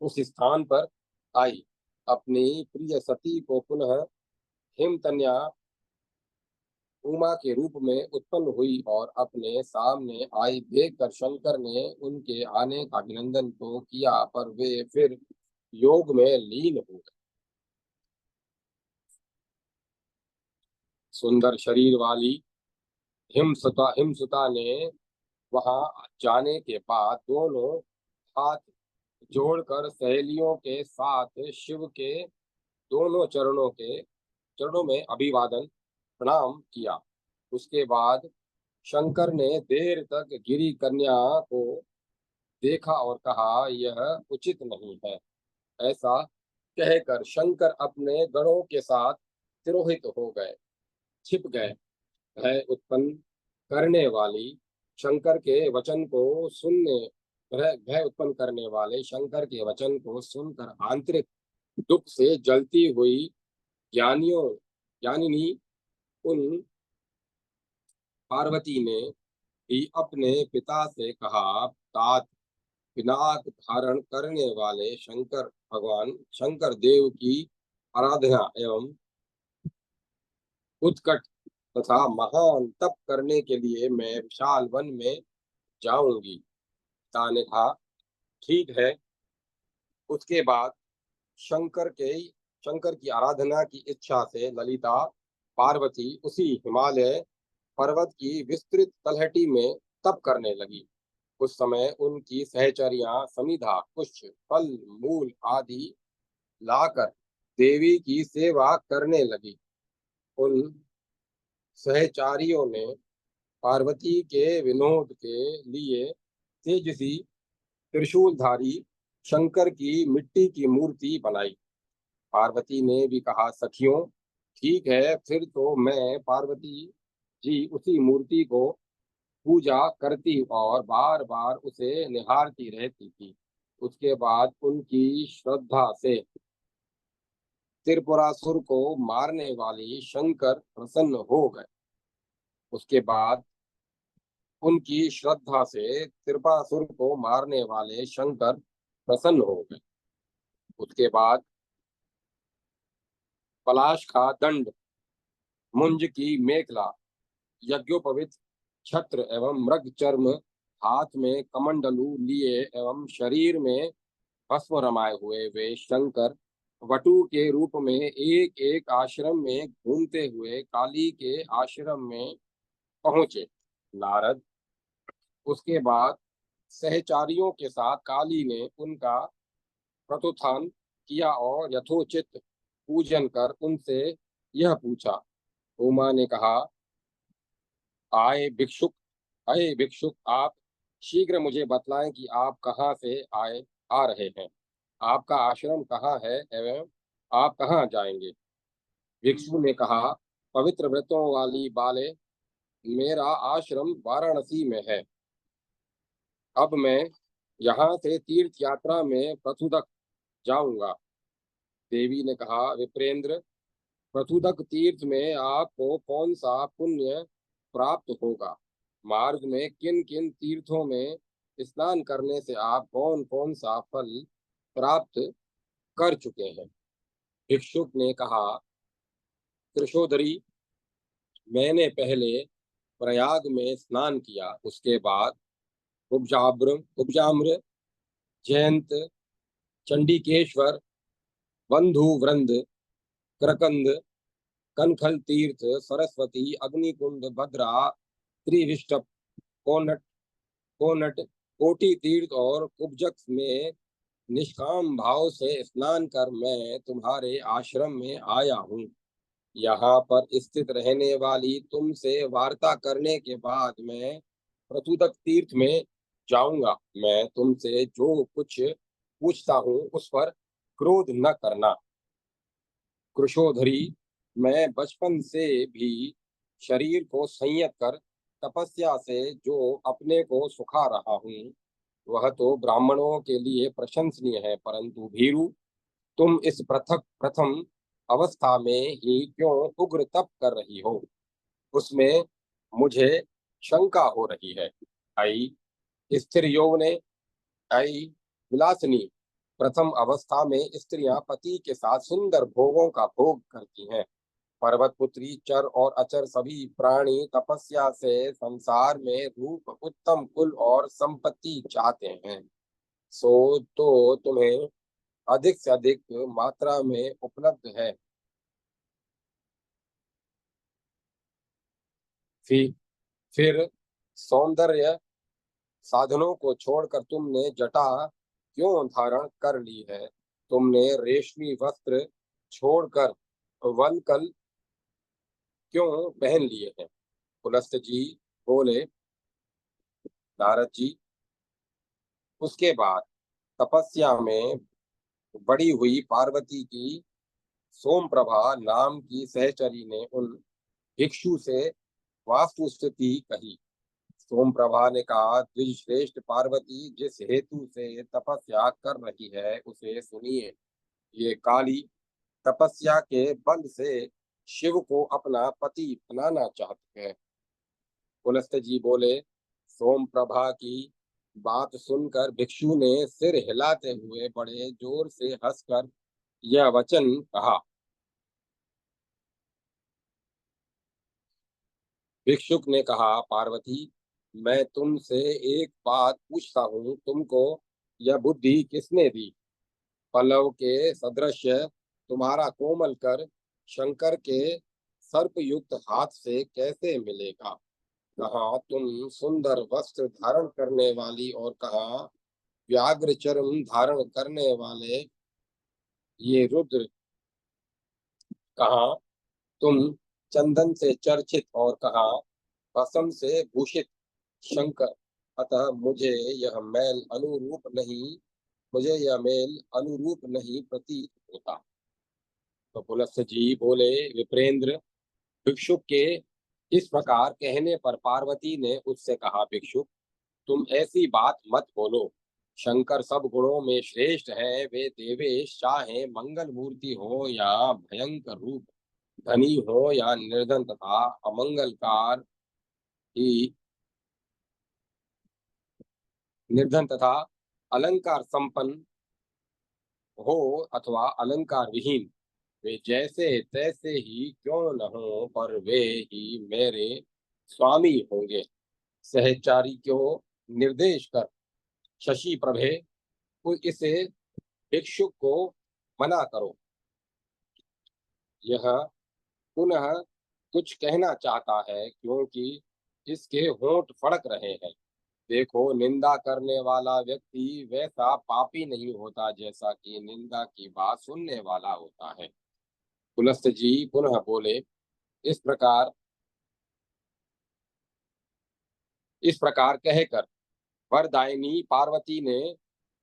उस स्थान पर आई। अपनी प्रिय सती को पुनः हिमतन्या उमा के रूप में उत्पन्न हुई और अपने सामने आई देखकर शंकर ने उनके आने का अभिनंदन तो किया, पर वे फिर योग में लीन हो गए। सुंदर शरीर वाली हिमसुता ने वहां जाने के बाद दोनों हाथ जोड़कर सहेलियों के साथ शिव के दोनों चरणों में अभिवादन प्रणाम किया। उसके बाद शंकर ने देर तक गिरी कन्या को देखा और कहा, यह उचित नहीं है। ऐसा कहकर शंकर अपने गणों के साथ तिरोहित हो गए, छिप गए। भय उत्पन्न करने वाली शंकर के वचन को सुनने भय उत्पन्न करने वाले शंकर के वचन को सुनकर आंतरिक दुख से जलती हुई ज्ञानियों ज्ञानिनी उन पार्वती ने भी अपने पिता से कहा, तात पिनाक धारण करने वाले शंकर देव की आराधना एवं उत्कट तथा महान तप करने के लिए मैं विशाल वन में जाऊंगी। पिता ने कहा, ठीक है। उसके बाद शंकर के शंकर की आराधना की इच्छा से ललिता पार्वती उसी हिमालय पर्वत की विस्तृत तलहटी में तप करने लगी। उस समय उनकी सहचरियां समिधा कुछ फल मूल आदि लाकर देवी की सेवा करने लगी। उन सहचारियों ने पार्वती के विनोद के लिए तेजसी त्रिशूलधारी शंकर की मिट्टी की मूर्ति बनाई। पार्वती ने भी कहा, सखियों, ठीक है, फिर तो मैं पार्वती जी उसी मूर्ति को पूजा करती और बार बार उसे निहारती रहती थी। उसके बाद उनकी श्रद्धा से त्रिपुरासुर को मारने वाली शंकर प्रसन्न हो गए। उसके बाद उनकी श्रद्धा से त्रिपुरासुर को मारने वाले शंकर प्रसन्न हो गए। उसके बाद पलाश का दंड, मुंज की मेखला, यज्ञोपवीत छत्र एवं मृग चर्म, हाथ में कमंडलू लिए एवं शरीर में भस्म रमाए हुए वे शंकर वटु के रूप में एक एक आश्रम में घूमते हुए काली के आश्रम में पहुंचे। नारद उसके बाद सहचारियों के साथ काली ने उनका प्रतुत्थान किया और यथोचित पूजन कर उनसे यह पूछा। उमा ने कहा, आए भिक्षुक अये भिक्षुक, आप शीघ्र मुझे बतलाएं कि आप कहाँ से आ रहे हैं। आपका आश्रम कहाँ है एवं आप कहाँ जाएंगे। भिक्षु ने कहा, पवित्र व्रतों वाली बाले, मेरा आश्रम वाराणसी में है। अब मैं यहाँ से तीर्थ यात्रा में प्रथुदक जाऊंगा। देवी ने कहा, विप्रेंद्र, प्रथुदक तीर्थ में आपको कौन सा पुण्य प्राप्त होगा। मार्ग में किन किन तीर्थों में स्नान करने से आप कौन कौन सा फल प्राप्त कर चुके हैं। भिक्षुक ने कहा, त्रिशोधरी, मैंने पहले प्रयाग में स्नान किया। उसके बाद उपजाम्र, जयंत, चंडिकेश्वर, बंधु वृंद, करकंद, कनखल तीर्थ, सरस्वती, अग्निकुंड, भद्रा, त्रिविष्टप, कोनट कोनट कोटि तीर्थ और कुब्जक में निष्काम भाव से स्नान कर मैं तुम्हारे आश्रम में आया हूँ। यहाँ पर स्थित रहने वाली तुमसे वार्ता करने के बाद मैं प्रतुदक तीर्थ में जाऊंगा। मैं तुमसे जो कुछ पूछता हूँ उस पर क्रोध न करना। कृशोधरी, मैं बचपन से भी शरीर को संयत कर तपस्या से जो अपने को सुखा रहा हूँ वह तो ब्राह्मणों के लिए प्रशंसनीय है, परंतु भीरु, तुम इस पृथक प्रथम अवस्था में ही क्यों उग्र तप कर रही हो, उसमें मुझे शंका हो रही है। आई स्थिर यौवने, आई विलासिनी, प्रथम अवस्था में स्त्रियां पति के साथ सुंदर भोगों का भोग करती हैं। पर्वत पुत्री, चर और अचर सभी प्राणी तपस्या से संसार में रूप, उत्तम कुल और संपत्ति चाहते हैं। सो तो तुम्हें अधिक से अधिक मात्रा में उपलब्ध है। फिर फिर सौंदर्य साधनों को छोड़कर तुमने जटा क्यों धारण कर ली है? तुमने रेशमी वस्त्र छोड़कर वल्कल क्यों पहन लिए हैं? पुलस्त जी बोले, नारद जी, उसके बाद तपस्या में बड़ी हुई पार्वती की सोमप्रभा नाम की सहचरी ने उन भिक्षु से वास्तु स्थिति कही। सोमप्रभा ने कहा, द्विज श्रेष्ठ पार्वती जिस हेतु से तपस्या कर रही है उसे सुनिए। ये काली तपस्या के बल से शिव को अपना पति बनाना चाहती है। पुलस्त जी बोले, सोमप्रभा की बात सुनकर भिक्षु ने सिर हिलाते हुए बड़े जोर से हंसकर यह वचन कहा। भिक्षुक ने कहा, पार्वती, मैं तुमसे एक बात पूछता हूँ, तुमको यह बुद्धि किसने दी? पल्लव के सदृश तुम्हारा कोमल कर शंकर के सर्पयुक्त हाथ से कैसे मिलेगा? कहाँ तुम सुंदर वस्त्र धारण करने वाली और कहाँ व्याघ्र चर्म धारण करने वाले ये रुद्र? कहाँ तुम चंदन से चर्चित और कहाँ भस्म से भूषित शंकर? अतः मुझे यह मेल अनुरूप नहीं प्रतीत होता। तो पुलस्त जी बोले, विप्रेंद्र, भिक्षुक के इस प्रकार कहने पर पार्वती ने उससे कहा, भिक्षुक, तुम ऐसी बात मत बोलो। शंकर सब गुणों में श्रेष्ठ है। वे देवेश चाहे मंगल मूर्ति हो या भयंकर रूप, धनी हो या निर्धन तथा अमंगलकार ही निर्धन तथा अलंकार संपन्न हो अथवा अलंकार विहीन, वे जैसे तैसे ही क्यों न हो, पर वे ही मेरे स्वामी होंगे। सहचारी को निर्देश कर शशि प्रभे इसे भिक्षुक को मना करो। यह पुनः कुछ कहना चाहता है क्योंकि इसके होंठ फड़क रहे हैं। देखो, निंदा करने वाला व्यक्ति वैसा पापी नहीं होता जैसा कि निंदा की बात सुनने वाला होता है। पुलस्त जी पुनः बोले, इस प्रकार इस प्रकार कहकर वरदायिनी पार्वती ने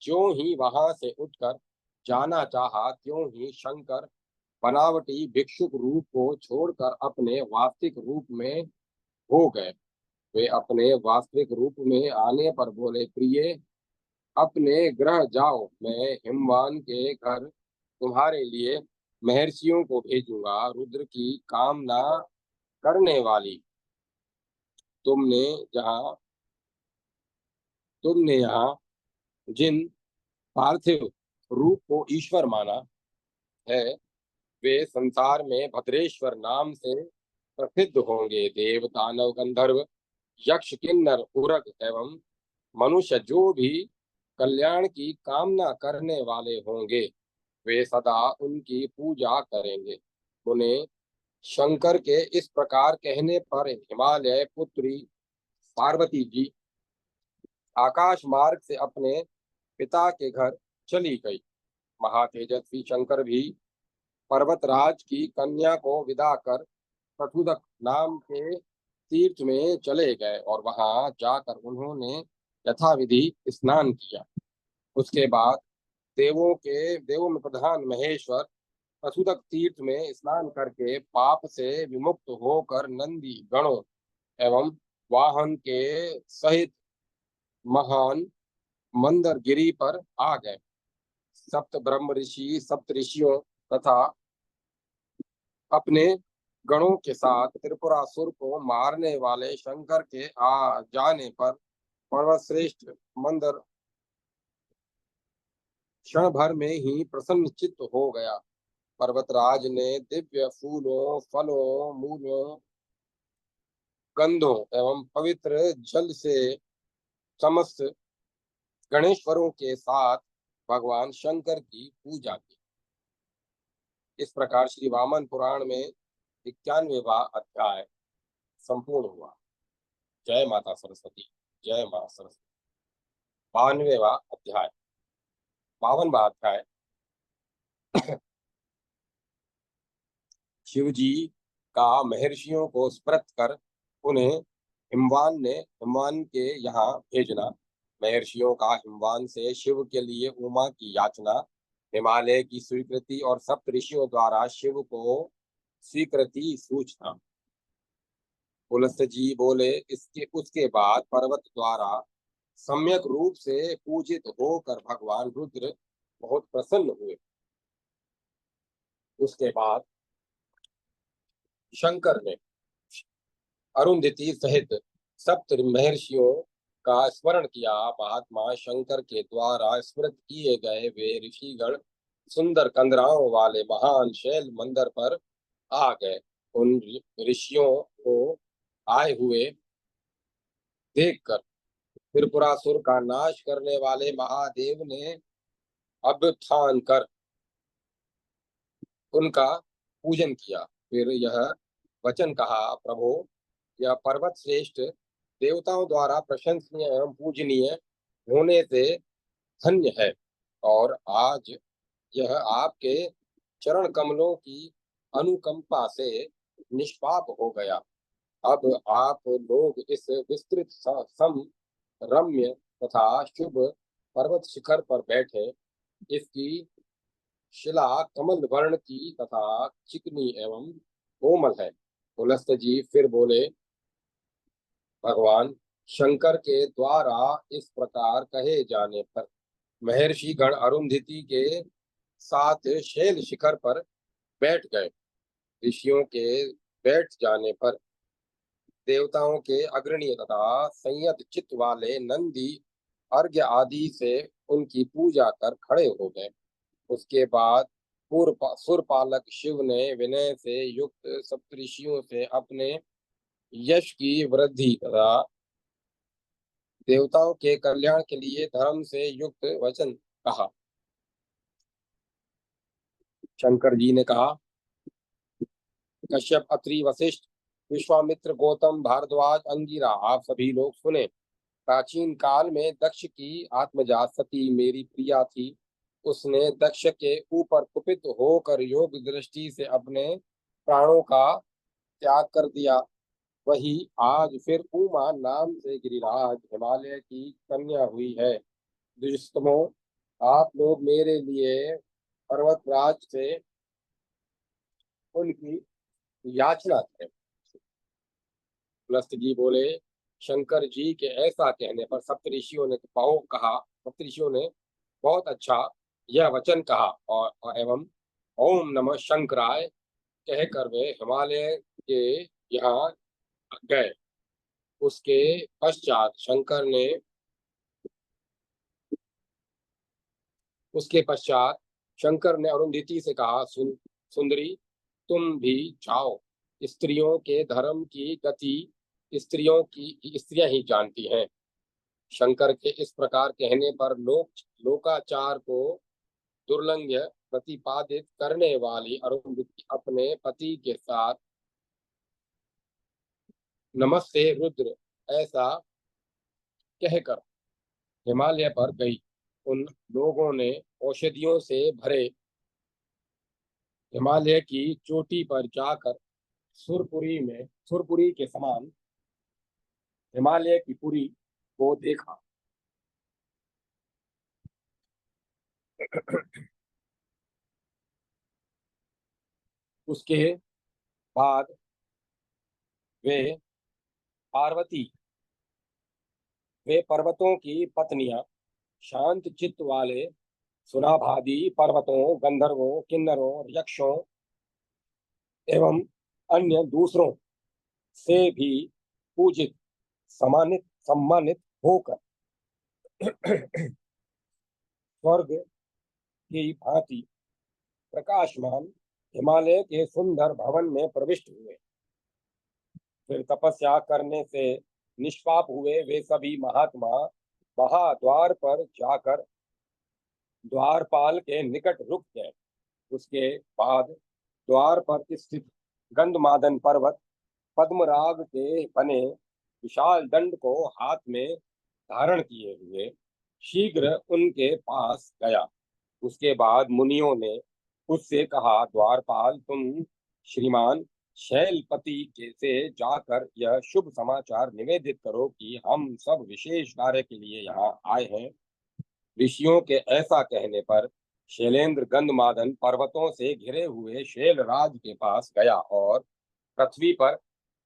ज्यों ही वहां से उठकर जाना चाहा, त्यों ही शंकर बनावटी भिक्षुक रूप को छोड़कर अपने वास्तविक रूप में हो गए। वे अपने वास्तविक रूप में आने पर बोले, प्रिय, अपने गृह जाओ। मैं हिमवान के घर तुम्हारे लिए महर्षियों को भेजूंगा। रुद्र की कामना करने वाली तुमने जहाँ तुमने यहाँ जिन पार्थिव रूप को ईश्वर माना है वे संसार में भद्रेश्वर नाम से प्रसिद्ध होंगे। देव, दानव, गंधर्व, यक्ष, किन्नर, उरग एवं मनुष्य जो भी कल्याण की कामना करने वाले होंगे वे सदा उनकी पूजा करेंगे। उन्हें शंकर के इस प्रकार कहने पर हिमालय पुत्री पार्वती जी आकाश मार्ग से अपने पिता के घर चली गई। महातेजस्वी शंकर भी पर्वतराज की कन्या को विदा कर प्रठुदक नाम के तीर्थ में चले गए और वहां जाकर उन्होंने यथाविधि स्नान किया। उसके बाद देवों में प्रधान महेश्वर प्रसूतक तीर्थ में स्नान करके पाप से विमुक्त होकर नंदी गणों एवं वाहन के सहित महान मंदर गिरी पर आ गए। सप्त ब्रह्म ऋषि सप्त ऋषियों तथा अपने गणों के साथ त्रिपुरासुर को मारने वाले शंकर के आ जाने पर पर्वतश्रेष्ठ मंदर क्षण भर में ही प्रसन्न चित्त हो गया। पर्वतराज ने दिव्य फूलों फलों मूलों गंधों एवं पवित्र जल से समस्त गणेश्वरों के साथ भगवान शंकर की पूजा की। इस प्रकार श्री वामन पुराण में 91वां अध्याय संपूर्ण हुआ। जय माता सरस्वती। जय माता सरस्वती। 92वां अध्याय 52वां अध्याय शिव जी का महर्षियों को स्मृत कर उन्हें हिमवान के यहाँ भेजना। महर्षियों का हिमवान से शिव के लिए उमा की याचना। हिमालय की स्वीकृति और सप्त ऋषियों द्वारा शिव को स्वीकृति सूचना। पुलस्त जी बोले, इसके उसके बाद पर्वत द्वारा सम्यक रूप से पूजित होकर भगवान रुद्र बहुत प्रसन्न हुए। उसके बाद शंकर ने अरुंधति सहित सप्त महर्षियों का स्मरण किया। महात्मा शंकर के द्वारा स्मृत किए गए वे ऋषिगण सुंदर कंदराओं वाले महान शैल मंदिर पर आ गए। उन ऋषियों को आए हुए देखकर त्रिपुरासुर का नाश करने वाले महादेव ने अभ्युत्थान कर उनका पूजन किया। फिर यह वचन कहा, प्रभो, यह पर्वत श्रेष्ठ देवताओं द्वारा प्रशंसनीय एवं पूजनीय होने से धन्य है और आज यह आपके चरण कमलों की अनुकंपा से निष्पाप हो गया। अब आप लोग इस विस्तृत सम रम्य तथा शुभ पर्वत शिखर पर बैठे। इसकी शिला कमल वर्ण की तथा चिकनी एवं कोमल है। पुलस्त जी फिर बोले, भगवान शंकर के द्वारा इस प्रकार कहे जाने पर महर्षि गण अरुंधति के साथ शैल शिखर पर बैठ गए। ऋषियों के बैठ जाने पर देवताओं के अग्रणीय तथा संयत चित्त वाले नंदी अर्घ्य आदि से उनकी पूजा कर खड़े हो गए। उसके बाद सुरपालक शिव ने विनय से युक्त सप्तऋषियों से अपने यश की वृद्धि तथा देवताओं के कल्याण के लिए धर्म से युक्त वचन कहा। शंकर जी ने कहा, कश्यप अत्रि वशिष्ठ विश्वामित्र गौतम भारद्वाज अंगिरा, आप सभी लोग सुने। प्राचीन काल में दक्ष की आत्मजात सती मेरी प्रिया थी। उसने दक्ष के ऊपर कुपित होकर योग दृष्टि से अपने प्राणों का त्याग कर दिया। वही आज फिर उमा नाम से गिरिराज हिमालय की कन्या हुई है। दुष्टमो, आप लोग मेरे लिए पर्वतराज से उनकी याचना करें। पुलस्त जी बोले, शंकर जी के ऐसा कहने पर सप्तऋषियों ने बहुत कहा। सप्तऋषियों ने बहुत अच्छा यह वचन कहा और एवं ओम नमः शंकराय कहकर वे हिमालय के यहाँ गए। उसके पश्चात शंकर ने उसके पश्चात शंकर ने अरुंधति से कहा, सुंदरी, तुम भी जाओ। स्त्रियों के धर्म की गति स्त्रियां ही जानती हैं। शंकर के इस प्रकार कहने पर लोकाचार को दुर्लंघ्य प्रतिपादित करने वाली अरुंधति अपने पति के साथ नमस्ते रुद्र ऐसा कहकर हिमालय पर गई। उन लोगों ने औषधियों से भरे हिमालय की चोटी पर जाकर सुरपुरी के समान हिमालय की पुरी को देखा। उसके बाद वे पार्वती वे पर्वतों की पत्नियां शांत चित्त वाले सुनाभादि पर्वतों, गंधर्वों, किन्नरों, यक्षों एवं अन्य दूसरों से भी पूजित, सम्मानित होकर स्वर्ग की भांति प्रकाशमान हिमालय के सुंदर भवन में प्रविष्ट हुए। फिर तपस्या करने से निष्पाप हुए वे सभी महात्मा महाद्वार पर जाकर द्वारपाल के निकट रुक गए। उसके बाद द्वार पर स्थित गंधमादन पर्वत पद्मराग के बने विशाल दंड को हाथ में धारण किए हुए शीघ्र उनके पास गया। उसके बाद मुनियों ने उससे कहा, द्वारपाल, तुम श्रीमान शैलपति के से जाकर यह शुभ समाचार निवेदित करो कि हम सब विशेष कार्य के लिए यहाँ आए हैं। ऋषियों के ऐसा कहने पर शैलेंद्र गंधमादन पर्वतों से घिरे हुए शैलराज के पास गया और पृथ्वी पर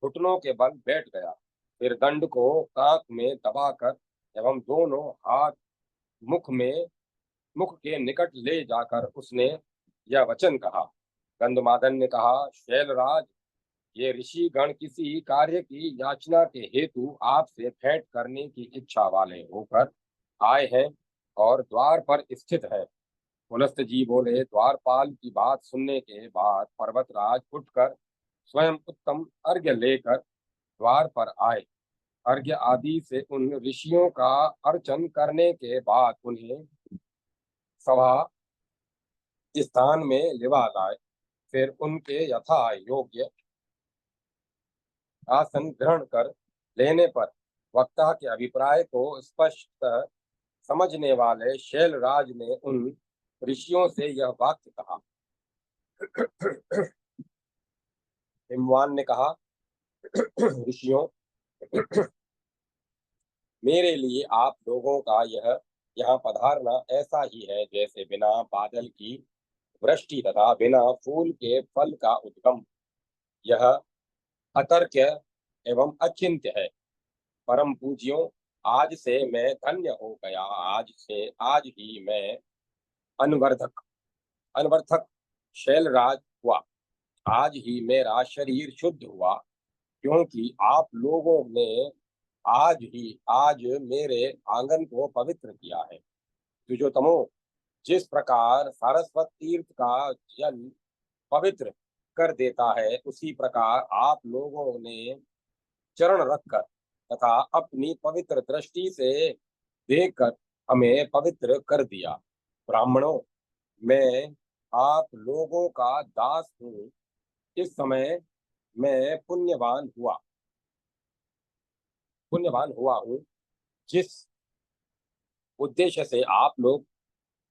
घुटनों के बल बैठ गया। फिर दंड को कांख में दबाकर एवं दोनों हाथ मुख के निकट ले जाकर उसने यह वचन कहा। गंधमादन ने कहा, शैलराज, ये ऋषि गण किसी कार्य की याचना के हेतु आपसे भेंट करने की इच्छा वाले होकर आए हैं और द्वार पर स्थित है। पुलस्त जी बोले, द्वारपाल की बात सुनने के बाद पर्वतराज उठकर स्वयं उत्तम अर्घ्य लेकर द्वार पर आए। अर्घ्य आदि से उन ऋषियों का अर्चन करने के बाद उन्हें सभा स्थान में लिवा लाए। फिर उनके यथा योग्य आसन ग्रहण कर लेने पर वक्ता के अभिप्राय को स्पष्ट समझने वाले शैलराज ने उन ऋषियों से यह वाक्य कहा। हिमवान ने कहा, ऋषियों, मेरे लिए आप लोगों का यह यहाँ पधारना ऐसा ही है जैसे बिना बादल की वृष्टि तथा बिना फूल के फल का उद्गम। यह अतर्क्य एवं अचिंत्य है। परम पूज्यों, आज से मैं धन्य हो गया। आज ही मैं अनवर्थक शैलराज हुआ। आज ही मेरा शरीर शुद्ध हुआ, क्योंकि आप लोगों ने आज मेरे आंगन को पवित्र किया है। द्विजोतमो, जिस प्रकार सारस्वत तीर्थ का जल पवित्र कर देता है, उसी प्रकार आप लोगों ने चरण रखकर तथा अपनी पवित्र दृष्टि से देखकर हमें पवित्र कर दिया। ब्राह्मणों, मैं आप लोगों का दास हूँ। इस समय मैं पुण्यवान हुआ हूँ। जिस उद्देश्य से आप लोग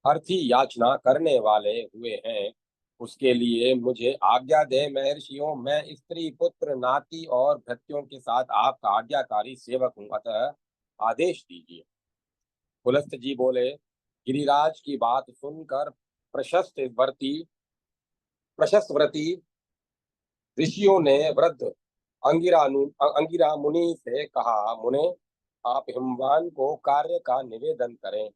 अर्थी याचना करने वाले हुए हैं, उसके लिए मुझे आज्ञा दे महर्षियों। मैं स्त्री, पुत्र, नाती और भृत्यों के साथ आपका आज्ञाकारी सेवक हूँ, अतः आदेश दीजिए। पुलस्त जी बोले, गिरिराज की बात सुनकर प्रशस्त व्रती ऋषियों ने वृद्ध अंगिरा मुनि से कहा, मुने, आप हिमवान को कार्य का निवेदन करें।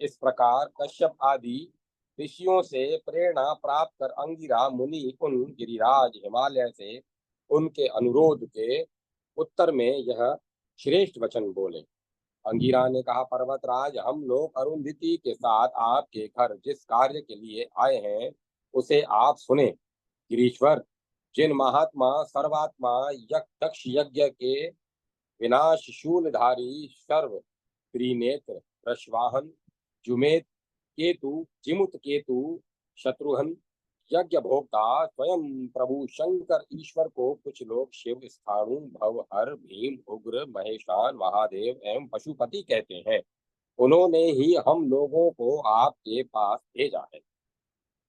इस प्रकार कश्यप आदि ऋषियों से प्रेरणा प्राप्त कर अंगिरा मुनि उन गिरिराज हिमालय से उनके अनुरोध के उत्तर में यह श्रेष्ठ वचन बोले। अंगिरा ने कहा, पर्वतराज, हम लोग अरुंधति के साथ आपके घर जिस कार्य के लिए आए हैं उसे आप सुने। गिरीश्वर, जिन महात्मा सर्वात्मा दक्ष यज्ञ के विनाश शूलधारी सर्व त्रिनेत्र रश्वाहन जुमेत केतु जिमुत केतु शत्रुहन यज्ञ भोक्ता स्वयं प्रभु शंकर ईश्वर को कुछ लोग शिव, स्थाणु, भवहर, भीम, उग्र, महेशान, महादेव एवं पशुपति कहते हैं, उन्होंने ही हम लोगों को आपके पास भेजा है।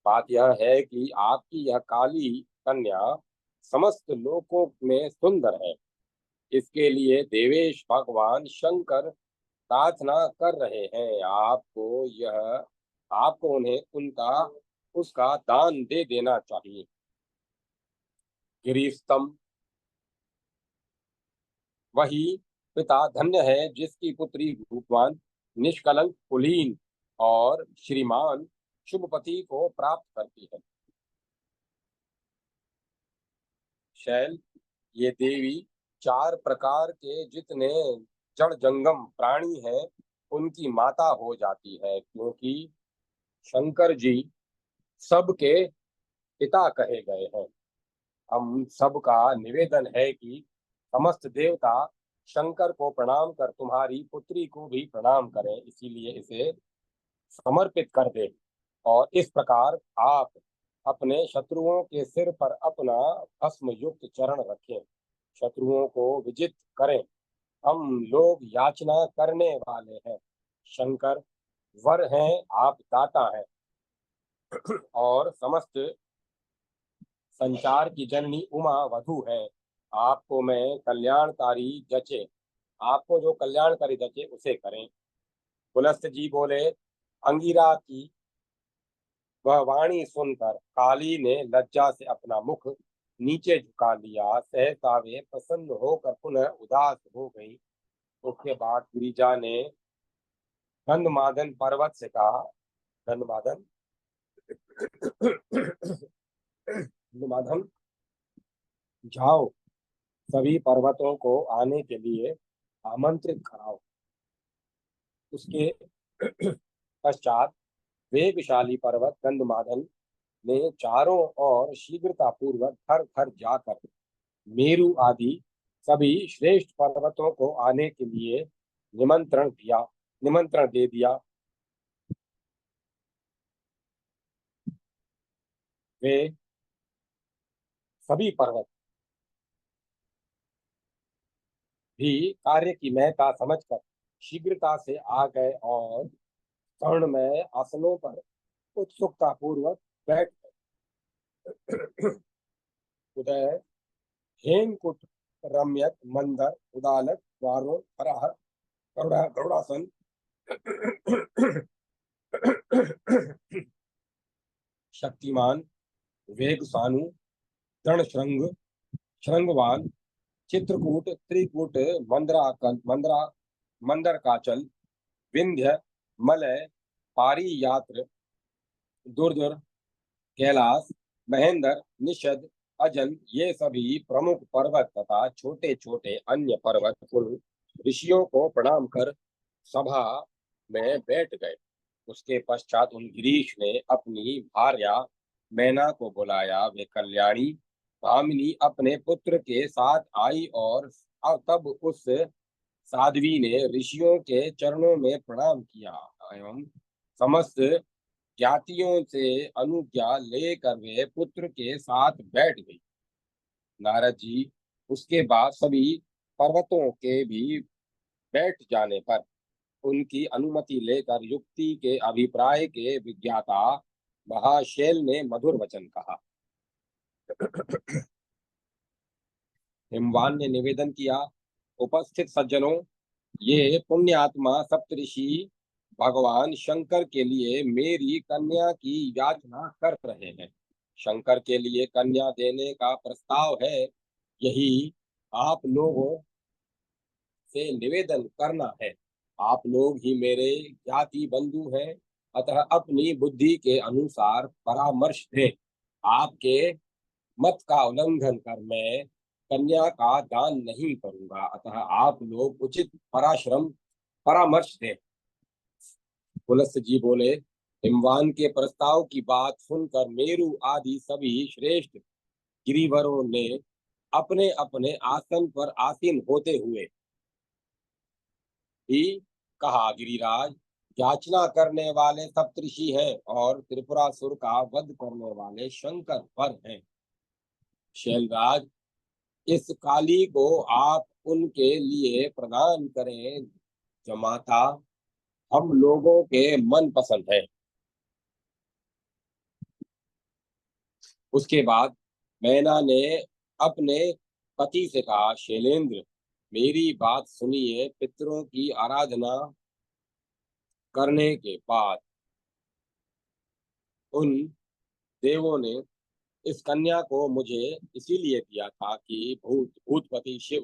बात यह है कि आपकी यह काली कन्या समस्त लोकों में सुंदर है। इसके लिए देवेश भगवान शंकर प्रार्थना कर रहे हैं। आपको उन्हें उनका उसका दान दे देना चाहिए। गिरीस्तम वही पिता धन्य है जिसकी पुत्री रूपवान, निष्कलंक, कुलीन और श्रीमान शुभपति को प्राप्त करती है। शैल, ये देवी चार प्रकार के जितने जड़ जंगम प्राणी हैं उनकी माता हो जाती है, क्योंकि शंकर जी सबके पिता कहे गए हैं। हम सबका निवेदन है कि समस्त देवता शंकर को प्रणाम कर तुम्हारी पुत्री को भी प्रणाम करें, इसीलिए इसे समर्पित कर दे। और इस प्रकार आप अपने शत्रुओं के सिर पर अपना भस्म युक्त चरण रखें, शत्रुओं को विजित करें। हम लोग याचना करने वाले हैं। शंकर वर हैं, आप दाता हैं और समस्त संचार की जननी उमा वधु है। आपको मैं कल्याणकारी जचे आपको जो कल्याणकारी जचे उसे करें। पुलस्त जी बोले, अंगिरा की वह वाणी सुनकर काली ने लज्जा से अपना मुख नीचे झुका लिया। सहसा वे प्रसन्न होकर पुनः उदास हो गई। उसके बाद गिरिजा ने गंधमादन पर्वत से कहा, गंधमादन गंधमादन, जाओ सभी पर्वतों को आने के लिए आमंत्रित कराओ। उसके पश्चात वेगशाली पर्वत गंधमादन ने चारों ओर शीघ्रता पूर्वक घर घर जाकर मेरु आदि सभी श्रेष्ठ पर्वतों को आने के लिए निमंत्रण दे दिया। वे सभी पर्वत भी कार्य की महत्ता समझकर शीघ्रता से आ गए और स्वर्ण में आसनों पर उत्सुकता पूर्वक बैठ गए। उदय, हेमकुट, रम्यक, मंदर, उदालक, वारों, हराहर, गरुड़ासन, शक्तिमान, वेग सानु, तृण श्रृंग, श्रृंगवान, चित्रकूट, त्रिकूट, मंदरकाचल, विंध्य, मलय, पारियात्र, दुर्धर, कैलाश, महेंद्र, निषद, अजन, ये सभी प्रमुख पर्वत तथा छोटे छोटे अन्य पर्वत कुल ऋषियों को प्रणाम कर सभा में बैठ गए। उसके पश्चात उन गिरीश ने अपनी भार्या मैना को बुलाया। वे कल्याणी भामिनी अपने पुत्र के साथ आई और तब उस साध्वी ने ऋषियों के चरणों में प्रणाम किया एवं समस्त ज्ञातियों से अनुज्ञा लेकर वे पुत्र के साथ बैठ गई। नारद जी उसके बाद सभी पर्वतों के भी बैठ जाने पर उनकी अनुमति लेकर युक्ति के अभिप्राय के विज्ञाता महाशैल ने मधुर वचन कहा। हिमवान ने निवेदन किया, उपस्थित सज्जनों, ये पुण्यात्मा सप्तऋषि भगवान शंकर के लिए मेरी कन्या की याचना कर रहे हैं। शंकर के लिए कन्या देने का प्रस्ताव है, यही आप लोगों से निवेदन करना है। आप लोग ही मेरे ज्ञाति बंधु हैं, अतः अपनी बुद्धि के अनुसार परामर्श दें। आपके मत का उल्लंघन कर मैं कन्या का दान नहीं करूंगा, अतः आप लोग उचित परामर्श दें। पुलस्त जी बोले, हिमवान के प्रस्ताव की बात सुनकर मेरु आदि सभी श्रेष्ठ गिरिवरों ने अपने अपने आसन पर आसीन होते हुए ही कहा, गिरिराज, याचना करने वाले सप्तऋषि हैं और त्रिपुरासुर का वध करने वाले शंकर पर हैं। शैलराज, इस काली को आप उनके लिए प्रदान करें। जमाता हम लोगों के मन पसंद है। उसके बाद मैना ने अपने पति से कहा, शैलेंद्र, मेरी बात सुनिए। पितरों की आराधना करने के बाद उन देवों ने इस कन्या को मुझे इसीलिए दिया था कि भूतपति शिव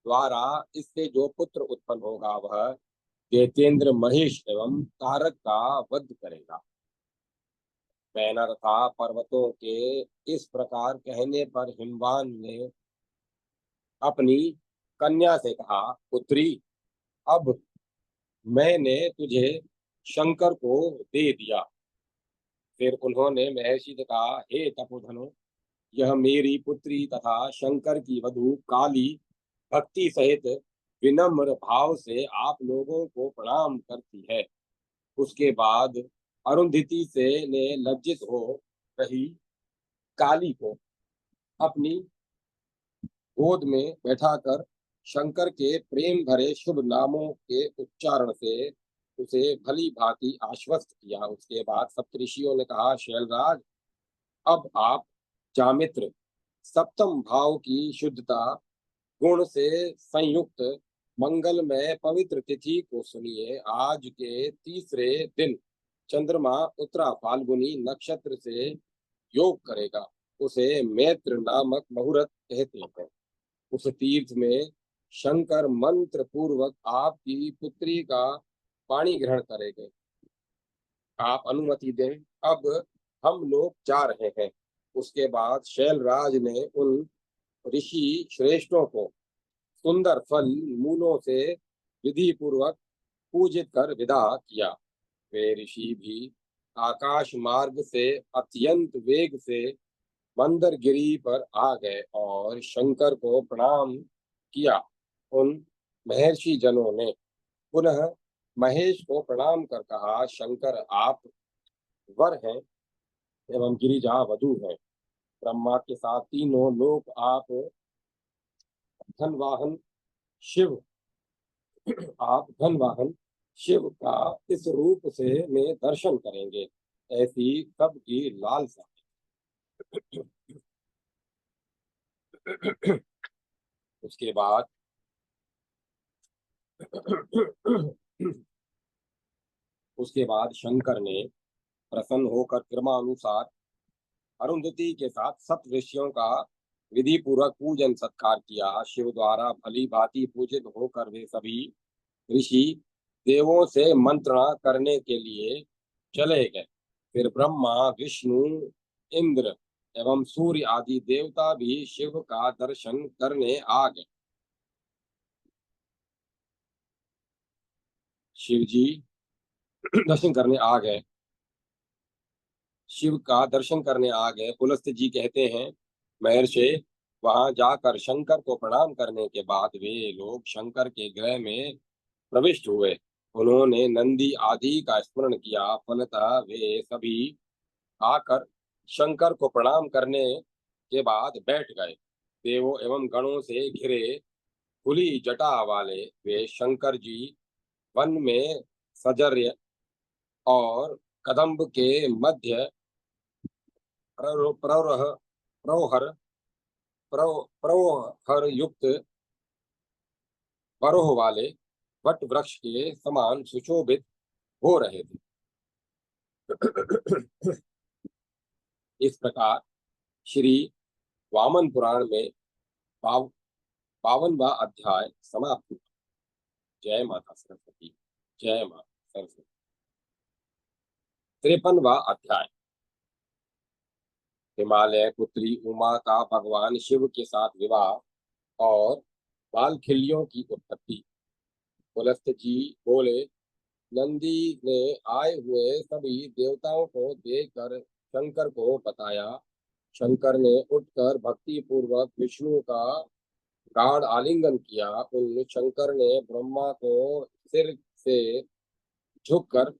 द्वारा इससे जो पुत्र उत्पन्न होगा वह दैत्येंद्र महेश एवं तारक का वध करेगा। मैना तथा पर्वतों के इस प्रकार कहने पर हिमवान ने अपनी कन्या से कहा, पुत्री, अब मैंने तुझे शंकर को दे दिया। फिर उन्होंने महर्षि से कहा, हे तपोधनो, यह मेरी पुत्री तथा शंकर की वधू काली भक्ति सहित विनम्र भाव से आप लोगों को प्रणाम करती है। उसके बाद अरुंधति से ने लज्जित हो रही काली को अपनी गोद में बैठाकर शंकर के प्रेम भरे शुभ नामों के उच्चारण से उसे भली भांति आश्वस्त किया। उसके बाद सप्तऋषियों ने कहा, शैलराज, अब आप जामित्र सप्तम भाव की शुद्धता गुण से संयुक्त मंगलमय पवित्र तिथि को सुनिए। आज के तीसरे दिन चंद्रमा उत्तरा फाल्गुनी नक्षत्र से योग करेगा। उसे मैत्र नामक मुहूर्त कहते हैं। उस तीर्थ में शंकर मंत्र पूर्वक आपकी पुत्री का पाणी ग्रहण करेंगे। आप अनुमति दें, अब हम लोग जा रहे हैं। उसके बाद शैलराज ने उन ऋषि श्रेष्ठों को सुंदर फल मूलों से विधि पूर्वक पूजित कर विदा किया। वे ऋषि भी आकाश मार्ग से अत्यंत वेग से मंदरगिरी पर आ गए और शंकर को प्रणाम किया। उन महर्षि जनों ने पुनः महेश को प्रणाम कर कहा, शंकर, आप वर हैं एवं गिरिजा वधू हैं। ब्रह्मा के साथ तीनों लोग आप धनवाहन शिव आप धनवाहन शिव का इस रूप से में दर्शन करेंगे, ऐसी सबकी लालसा है। उसके बाद उसके बाद शंकर ने प्रसन्न होकर क्रमानुसार अरुंधति के साथ सप्त ऋषियों का विधि पूर्वक पूजन सत्कार किया। शिव द्वारा भली भांति पूजित होकर वे सभी ऋषि देवों से मंत्रणा करने के लिए चले गए। फिर ब्रह्मा, विष्णु, इंद्र एवं सूर्य आदि देवता भी शिव का दर्शन करने आ गए। शिव जी दर्शन करने आ गए शिव का दर्शन करने आ गए। पुलस्त्य जी कहते हैं, महर्षि, वहां जाकर शंकर को प्रणाम करने के बाद वे लोग शंकर के गृह में प्रविष्ट हुए। उन्होंने नंदी आदि का स्मरण किया। फलतः वे सभी आकर शंकर को प्रणाम करने के बाद बैठ गए। देवों एवं गणों से घिरे खुली जटा वाले वे शंकर जी वन में सजर्य और कदम्ब के मध्य प्रौरह प्रौहर प्रौहर युक्त बरोह वाले वट वृक्ष के समान सुशोभित हो रहे थे। इस प्रकार श्री वामन पुराण में 52वां अध्याय समाप्त हुआ। जय माता सरस्वती। जय माता सरस्वती। 53वां अध्याय। हिमालय पुत्री उमा का भगवान शिव के साथ विवाह और बालखिल्यों की उत्पत्ति। पुलस्त्य जी बोले, नंदी ने आए हुए सभी देवताओं को देखकर शंकर को बताया। शंकर ने उठकर भक्ति पूर्वक विष्णु का गाढ़ आलिंगन किया। उन शंकर ने ब्रह्मा को सिर से झुककर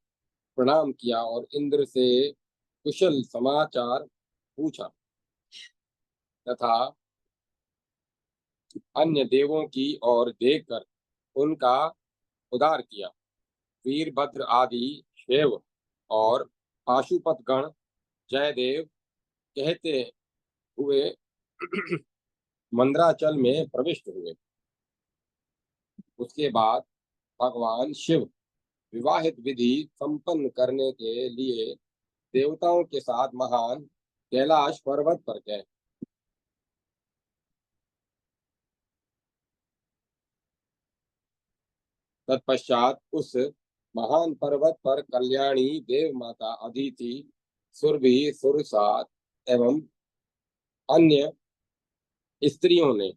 प्रणाम किया और इंद्र से कुशल समाचार पूछा तथा अन्य देवों की ओर देखकर उनका उद्धार किया। वीरभद्र आदि शिव और पाशुपत गण जयदेव कहते हुए मंदराचल में प्रविष्ट हुए। उसके बाद भगवान शिव विवाहित विधि संपन्न करने के लिए देवताओं के साथ महान कैलाश पर्वत पर गए। तत्पश्चात उस महान पर्वत पर कल्याणी देव माता अदिति, सुरभि, सुरसा एवं अन्य स्त्रियों ने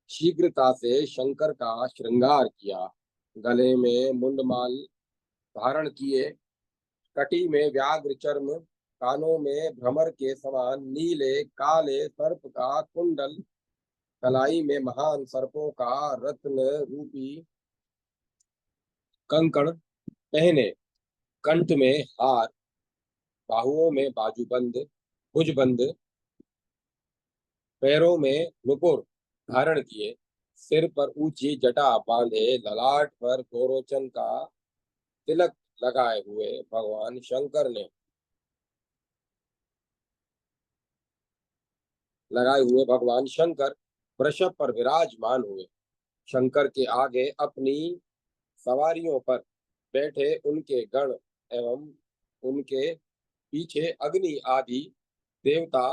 शीघ्रता से शंकर का श्रृंगार किया। गले में मुंडमाल धारण किए, कटी में व्याघ्र चर्म, कानों में भ्रमर के समान नीले काले सर्प का कुंडल, कलाई में महान सर्पों का रत्न रूपी कंकण पहने, कंठ में हार, बाहुओं में बाजूबंद, भुजबंद, पैरों में नुपुर धारण किए, सिर पर ऊंची जटा बांधे, ललाट पर गोरोचन का तिलक लगाए हुए भगवान शंकर वृषभ पर विराजमान हुए। शंकर के आगे अपनी सवारियों पर बैठे उनके गण एवं उनके पीछे अग्नि आदि देवता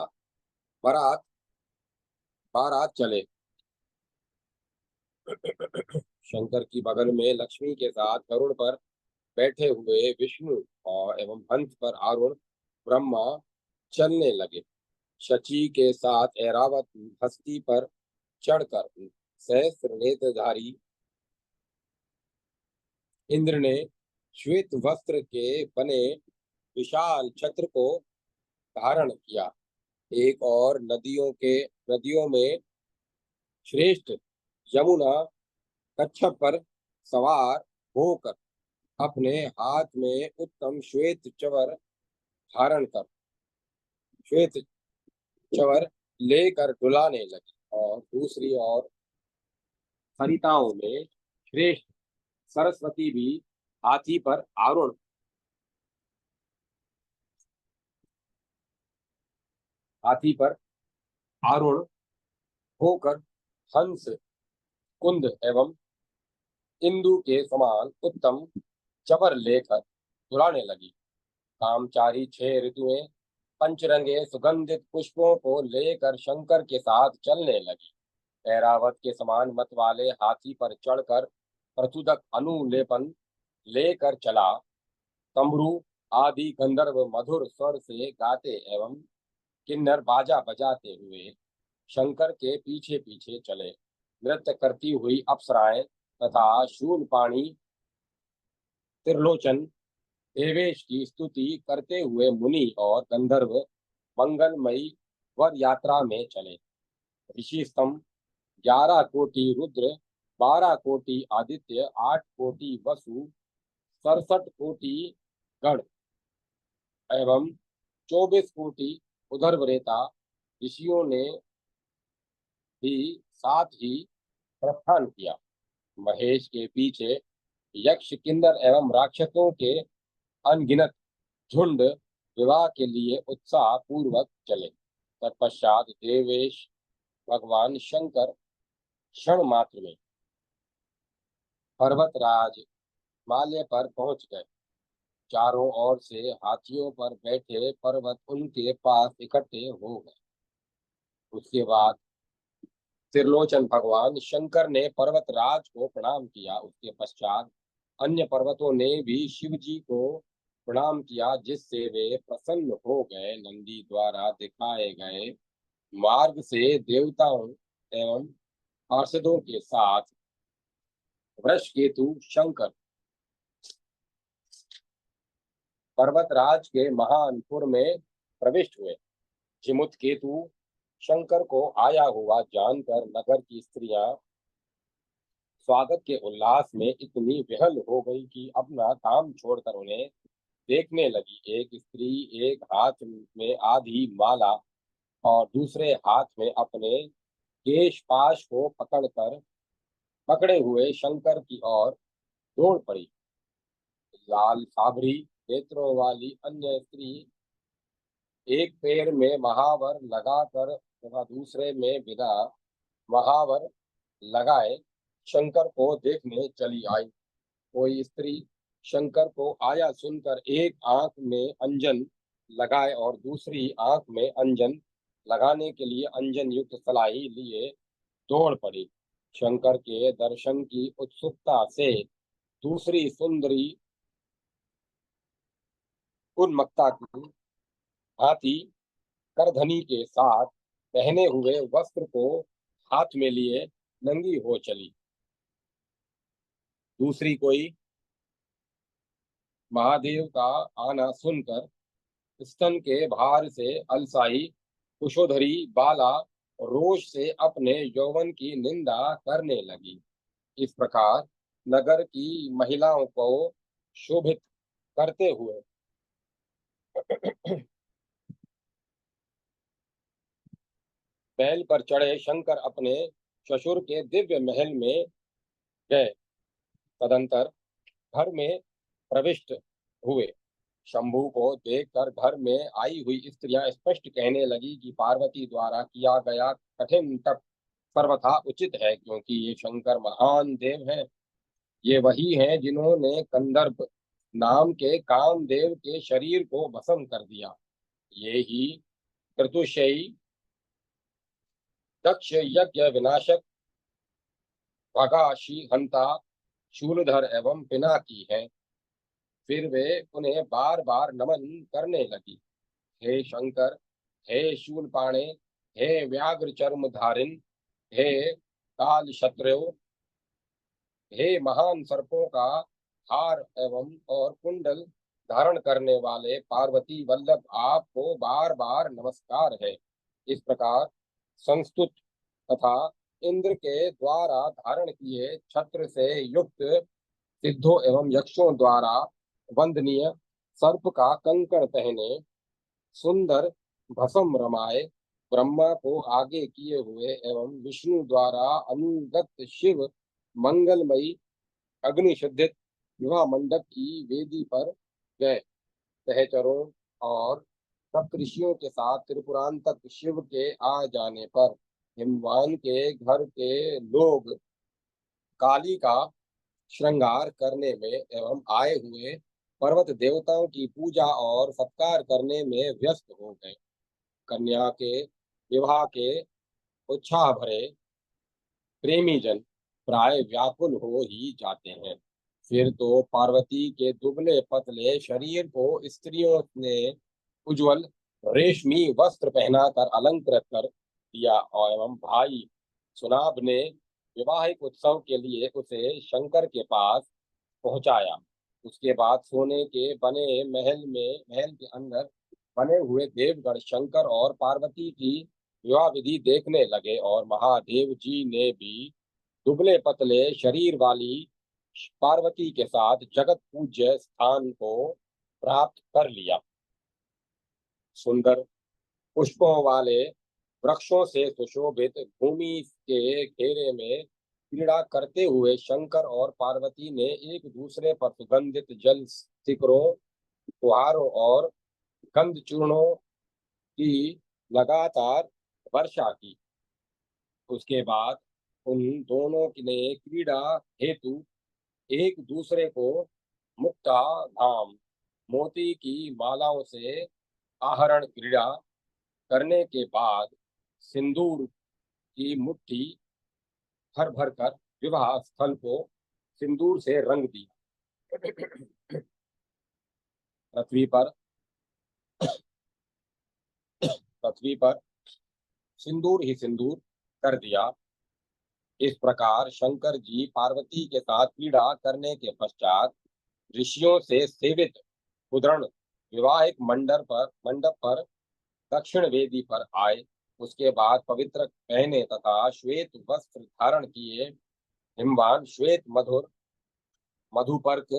बारात बारात चले। शंकर की बगल में लक्ष्मी के साथ गरुड़ पर बैठे हुए विष्णु और एवं हंस पर आरूढ़ ब्रह्मा चलने लगे। शची के साथ ऐरावत हस्ती पर चढ़कर सहस्त्र नेत्रधारी इंद्र ने श्वेत वस्त्र के बने विशाल छत्र को धारण किया। एक और नदियों में श्रेष्ठ यमुना कच्छप पर सवार होकर अपने हाथ में उत्तम श्वेत चवर लेकर डुलाने लगी। और दूसरी ओर सरिताओं में श्रेष्ठ सरस्वती भी हाथी पर आरूढ़ होकर हंस, कुंद एवं इंदु के समान उत्तम चवर लेकर डुलाने लगी। कामचारी 6 ऋतुएं पंचरंगे सुगंधित पुष्पों को लेकर शंकर के साथ चलने लगी। ऐरावत के समान मत वाले हाथी पर चढ़कर प्रचुदक अनुलेपन लेकर चला। तंबरू आदि गंधर्व मधुर स्वर से गाते एवं किन्नर बाजा बजाते हुए शंकर के पीछे पीछे चले। नृत्य करती हुई अप्सराएं तथा शूलपाणी, त्रिलोचन, देवेश की स्तुति करते हुए मुनि और गंधर्व मंगलमयी वर यात्रा में चले। ऋषि स्तंभ 11 कोटि रुद्र, 12 कोटि आदित्य, 8 कोटि वसु, 67 कोटि गण एवं 24 कोटि उदरवरेता ऋषियों ने भी साथ ही प्रस्थान किया। महेश के पीछे यक्ष, किन्नर एवं राक्षसों के अनगिनत झुंड विवाह के लिए उत्साह पूर्वक चले। तत्पश्चात देवेश भगवान शंकर क्षण मात्र में पर्वतराज माल्य पर पहुंच गए। चारों ओर से हाथियों पर बैठे पर्वत उनके पास इकट्ठे हो गए। उसके बाद त्रिलोचन भगवान शंकर ने पर्वतराज को प्रणाम किया। उसके पश्चात अन्य पर्वतों ने भी शिव जी को प्रणाम किया, जिससे वे प्रसन्न हो गए। नंदी द्वारा दिखाए गए मार्ग से देवताओं एवं पार्षदों के साथ वृषकेतु शंकर पर्वतराज के महानपुर में प्रविष्ट हुए। जिमुत केतु शंकर को आया हुआ जानकर नगर की स्त्रियां स्वागत के उल्लास में इतनी विहल हो गई कि अपना काम छोड़कर उन्हें देखने लगी। एक स्त्री एक हाथ में आधी माला और दूसरे हाथ में अपने केशपाश को पकड़े हुए शंकर की ओर दौड़ पड़ी। लाल साबरी नेत्रों वाली अन्य स्त्री एक पैर में महावर लगाकर तथा दूसरे में बिना महावर लगाए शंकर को देखने चली आई। कोई स्त्री शंकर को आया सुनकर एक आंख में अंजन लगाए और दूसरी आंख में अंजन लगाने के लिए अंजन युक्त सलाई लिए दौड़ पड़ी। शंकर के दर्शन की उत्सुकता से दूसरी सुंदरी उन्मत्ता की भांति करधनी के साथ पहने हुए वस्त्र को हाथ में लिए नंगी हो चली। दूसरी कोई महादेव का आना सुनकर स्तन के भार से अलसाई कुशोधरी बाला रोष से अपने यौवन की निंदा करने लगी। इस प्रकार नगर की महिलाओं को शोभित करते हुए बैल पर चढ़े शंकर अपने ससुर के दिव्य महल में गए। तदंतर घर में प्रविष्ट हुए। शंभू को देखकर घर में आई हुई स्त्रियां स्पष्ट कहने लगी कि पार्वती द्वारा किया गया कठिन तप सर्वथा उचित है, क्योंकि ये शंकर महान देव हैं। ये वही हैं जिन्होंने कंदर्प नाम के कामदेव के शरीर को भस्म कर दिया। ये ही क्रतुषयी दक्ष यज्ञ विनाशक भगाशी हंता शूलधर एवं पिनाकी है। फिर वे उन्हें बार बार नमन करने लगी। हे शंकर, हे शूलपाणे, हे व्याघ्र चर्म धारिन, हे काल क्षत्रियो, हे महान सर्पों का हार एवं और कुंडल धारण करने वाले पार्वती वल्लभ, आपको बार बार नमस्कार है। इस प्रकार संस्तुत तथा इंद्र के द्वारा धारण किए छत्र से युक्त सिद्धों एवं यक्षों द्वारा वंदनीय सर्प का कंकण पहने सुंदर भस्म रमाए ब्रह्मा को आगे किए हुए एवं विष्णु द्वारा अनुगत शिव मंगलमयी अग्निशुद्धित विवाह मंडप की वेदी पर गए। सहचरों और सप्तऋषियों के साथ त्रिपुरांतक शिव के आ जाने पर हिमवान के घर के लोग काली का श्रृंगार करने में एवं आए हुए पर्वत देवताओं की पूजा और सत्कार करने में व्यस्त हो गए। कन्या के विवाह के उत्साह भरे प्रेमी जन प्राय व्याकुल हो ही जाते हैं। फिर तो पार्वती के दुबले पतले शरीर को स्त्रियों ने उज्जवल रेशमी वस्त्र पहनाकर अलंकृत कर दिया और एवं भाई सुनाभ ने विवाहिक उत्सव के लिए उसे शंकर के पास पहुंचाया। उसके बाद सोने के बने महल के अंदर बने हुए देवगण शंकर और पार्वती की विवाह विधि देखने लगे और महादेव जी ने भी दुबले पतले शरीर वाली पार्वती के साथ जगत पूज्य स्थान को प्राप्त कर लिया। सुंदर पुष्पों वाले वृक्षों से सुशोभित भूमि के घेरे में क्रीड़ा करते हुए शंकर और पार्वती ने एक दूसरे पर सुगंधित जल शिखरों फुहारों और गंध चूर्णों की लगातार वर्षा की। उसके बाद उन दोनों ने क्रीड़ा हेतु एक दूसरे को मुक्ता धाम मोती की मालाओं से आहरण क्रीड़ा करने के बाद सिंदूर की मुट्ठी भर भर कर विवाह स्थल को सिंदूर से रंग दिया। पृथ्वी पर सिंदूर ही सिंदूर कर दिया। इस प्रकार शंकर जी पार्वती के साथ क्रीड़ा करने के पश्चात ऋषियों से सेवित उदरण विवाहिक मंडप पर दक्षिण वेदी पर आए। उसके बाद पवित्र पहने तथा श्वेत वस्त्र धारण किए हिमवान श्वेत मधुपर्क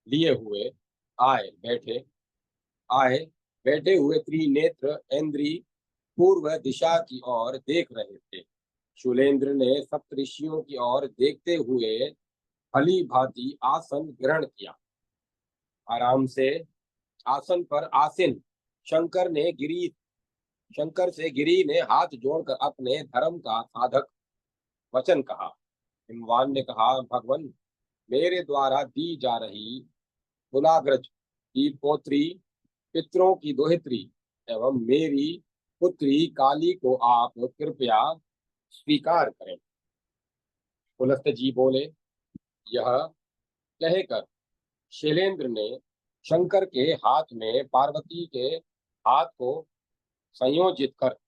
लिए हुए आए बैठे हुए त्रिनेत्र इंद्री पूर्व दिशा की ओर देख रहे थे। शूलेंद्र ने सप्तऋषियों की ओर देखते हुए भली भांति आसन ग्रहण किया। आराम से आसन पर आसीन शंकर से गिरी ने हाथ जोड़कर अपने धर्म का साधक वचन कहा। हिमवान ने कहा, भगवान, मेरे द्वारा दी जा रही कुलाग्रज की पोत्री, पितरों की दोहित्री एवं मेरी पुत्री काली को आप कृपया स्वीकार करें। पुलस्त जी बोले। यह कहकर शैलेंद्र ने शंकर के हाथ में पार्वती के हाथ को संयोजित कर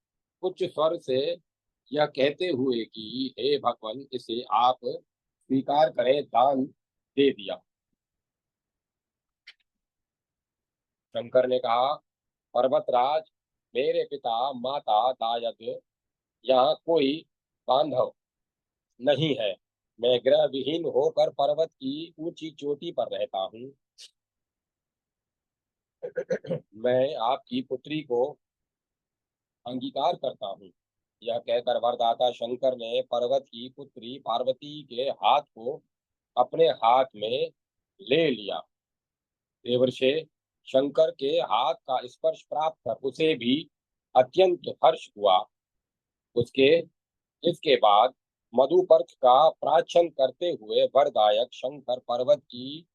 उच्च स्वर से यह कहते हुए कि हे भगवान, इसे आप स्वीकार करें, दान दे दिया। शंकर ने कहा, पर्वतराज, मेरे पिता माता दायद यहाँ कोई बांधव नहीं है। मैं गृह विहीन होकर पर्वत की ऊंची चोटी पर रहता हूँ। मैं आपकी पुत्री को अंगीकार करता हूँ। यह कहकर वरदाता शंकर ने पर्वत की पुत्री पार्वती के हाथ को अपने हाथ में ले लिया। देवर्षे शंकर के हाथ का स्पर्श प्राप्त कर उसे भी अत्यंत हर्ष हुआ। उसके इसके बाद मधुपर्क का प्राचन करते हुए वरदायक शंकर पर्वत की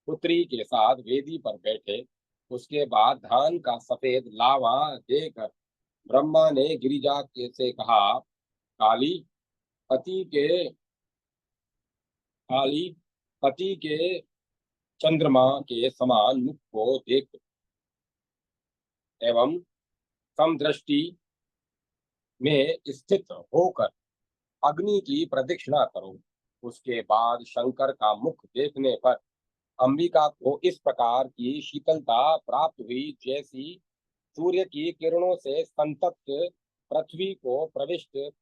पुत्री के साथ वेदी पर बैठे। उसके बाद धान का सफेद लावा देकर ब्रह्मा ने गिरिजा से कहा, काली, पति के काली पति के चंद्रमा के समान मुख को देख एवं समदृष्टि में स्थित होकर अग्नि की प्रदक्षिणा करो। उसके बाद शंकर का मुख देखने पर अंबिका को इस प्रकार की शीतलता प्राप्त हुई जैसी सूर्य की किरणों से संतप्त पृथ्वी को प्रविष्ट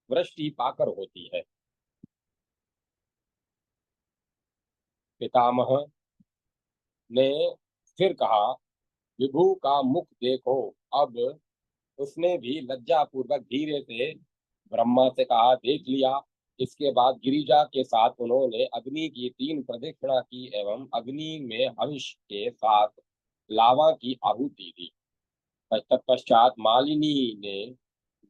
वृष्टि पाकर होती है। पितामह ने फिर कहा, विभु का मुख देखो। अब उसने भी लज्जा पूर्वक धीरे से ब्रह्मा से कहा, देख लिया। इसके बाद गिरिजा के साथ उन्होंने अग्नि की 3 प्रदक्षिणा की एवं अग्नि में हविष के साथ लावा की आहुति दी। तत्पश्चात मालिनी ने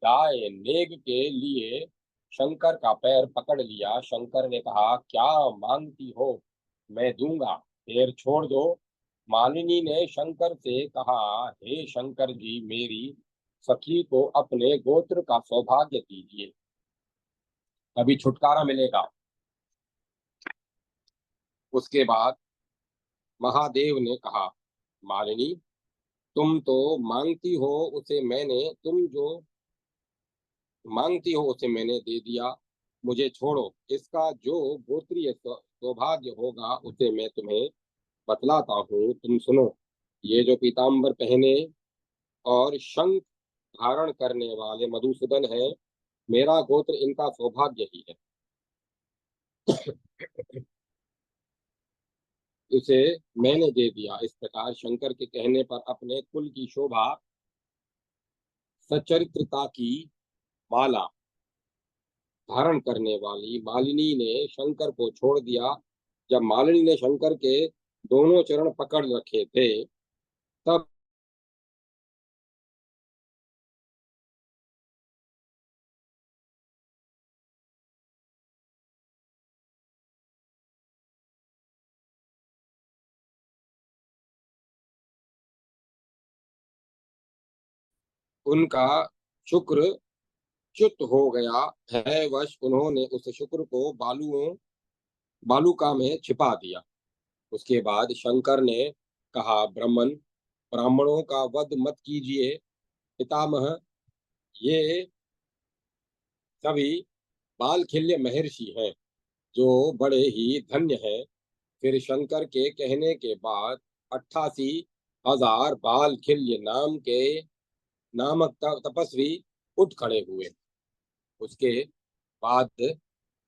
गाय नेग के लिए शंकर का पैर पकड़ लिया। शंकर ने कहा, क्या मांगती हो, मैं दूंगा, पैर छोड़ दो। मालिनी ने शंकर से कहा, हे शंकर जी, मेरी सखी को अपने गोत्र का सौभाग्य दीजिए, अभी छुटकारा मिलेगा। उसके बाद महादेव ने कहा, मालिनी, तुम तो मांगती हो उसे मैंने तुम जो मांगती हो उसे मैंने दे दिया, मुझे छोड़ो। इसका जो गोत्रीय सौभाग्य होगा उसे मैं तुम्हें बतलाता हूँ, तुम सुनो। ये जो पीताम्बर पहने और शंख धारण करने वाले मधुसूदन है, मेरा गोत्र इनका सौभाग्य ही है। उसे मैंने दे दिया। इस प्रकार शंकर के कहने पर अपने कुल की शोभा सचरित्रता की माला धारण करने वाली मालिनी ने शंकर को छोड़ दिया। जब मालिनी ने शंकर के दोनों चरण पकड़ रखे थे, तब उनका शुक्र च्युत हो गया है। वश उन्होंने उस शुक्र को बालूका में छिपा दिया। उसके बाद शंकर ने कहा, ब्राह्मणों का वध मत कीजिए। पितामह, ये सभी बालखिल्य महर्षि हैं, जो बड़े ही धन्य हैं। फिर शंकर के कहने के बाद 88,000 बालखिल्य नामक तपस्वी उठ खड़े हुए। उसके बाद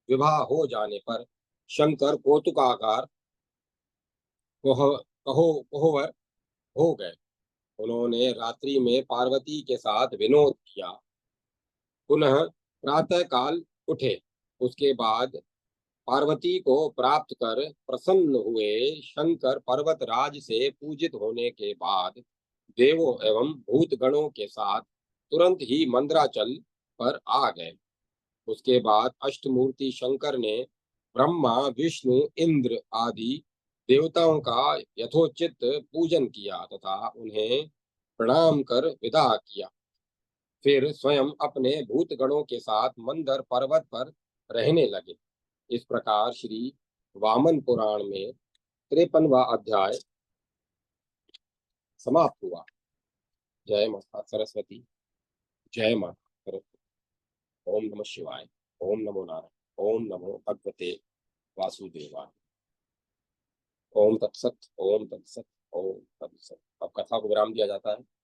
विवाह हो जाने पर शंकर कौतुकाकार कोहवर हो गए। उन्होंने रात्रि में पार्वती के साथ विनोद किया। पुनः प्रातः काल उठे। उसके बाद पार्वती को प्राप्त कर प्रसन्न हुए शंकर पर्वत राज से पूजित होने के बाद देवों एवं भूत गणों के साथ तुरंत ही मंदराचल पर आ गए। उसके बाद अष्टमूर्ति शंकर ने ब्रह्मा, विष्णु, इंद्र आदि देवताओं का यथोचित पूजन किया तथा उन्हें प्रणाम कर विदा किया। फिर स्वयं अपने भूत गणों के साथ मंदर पर्वत पर रहने लगे। इस प्रकार श्री वामन पुराण में 53वां अध्याय समाप्त हुआ। जय माता सरस्वती। जय माता सरस्वती। ओम नमः शिवाय। ओम नमो नारायण। ओम नमो भगवते वासुदेवाय। ओम तत्सत। ओम तत्सत। ओम तत्सत। अब कथा को विराम दिया जाता है।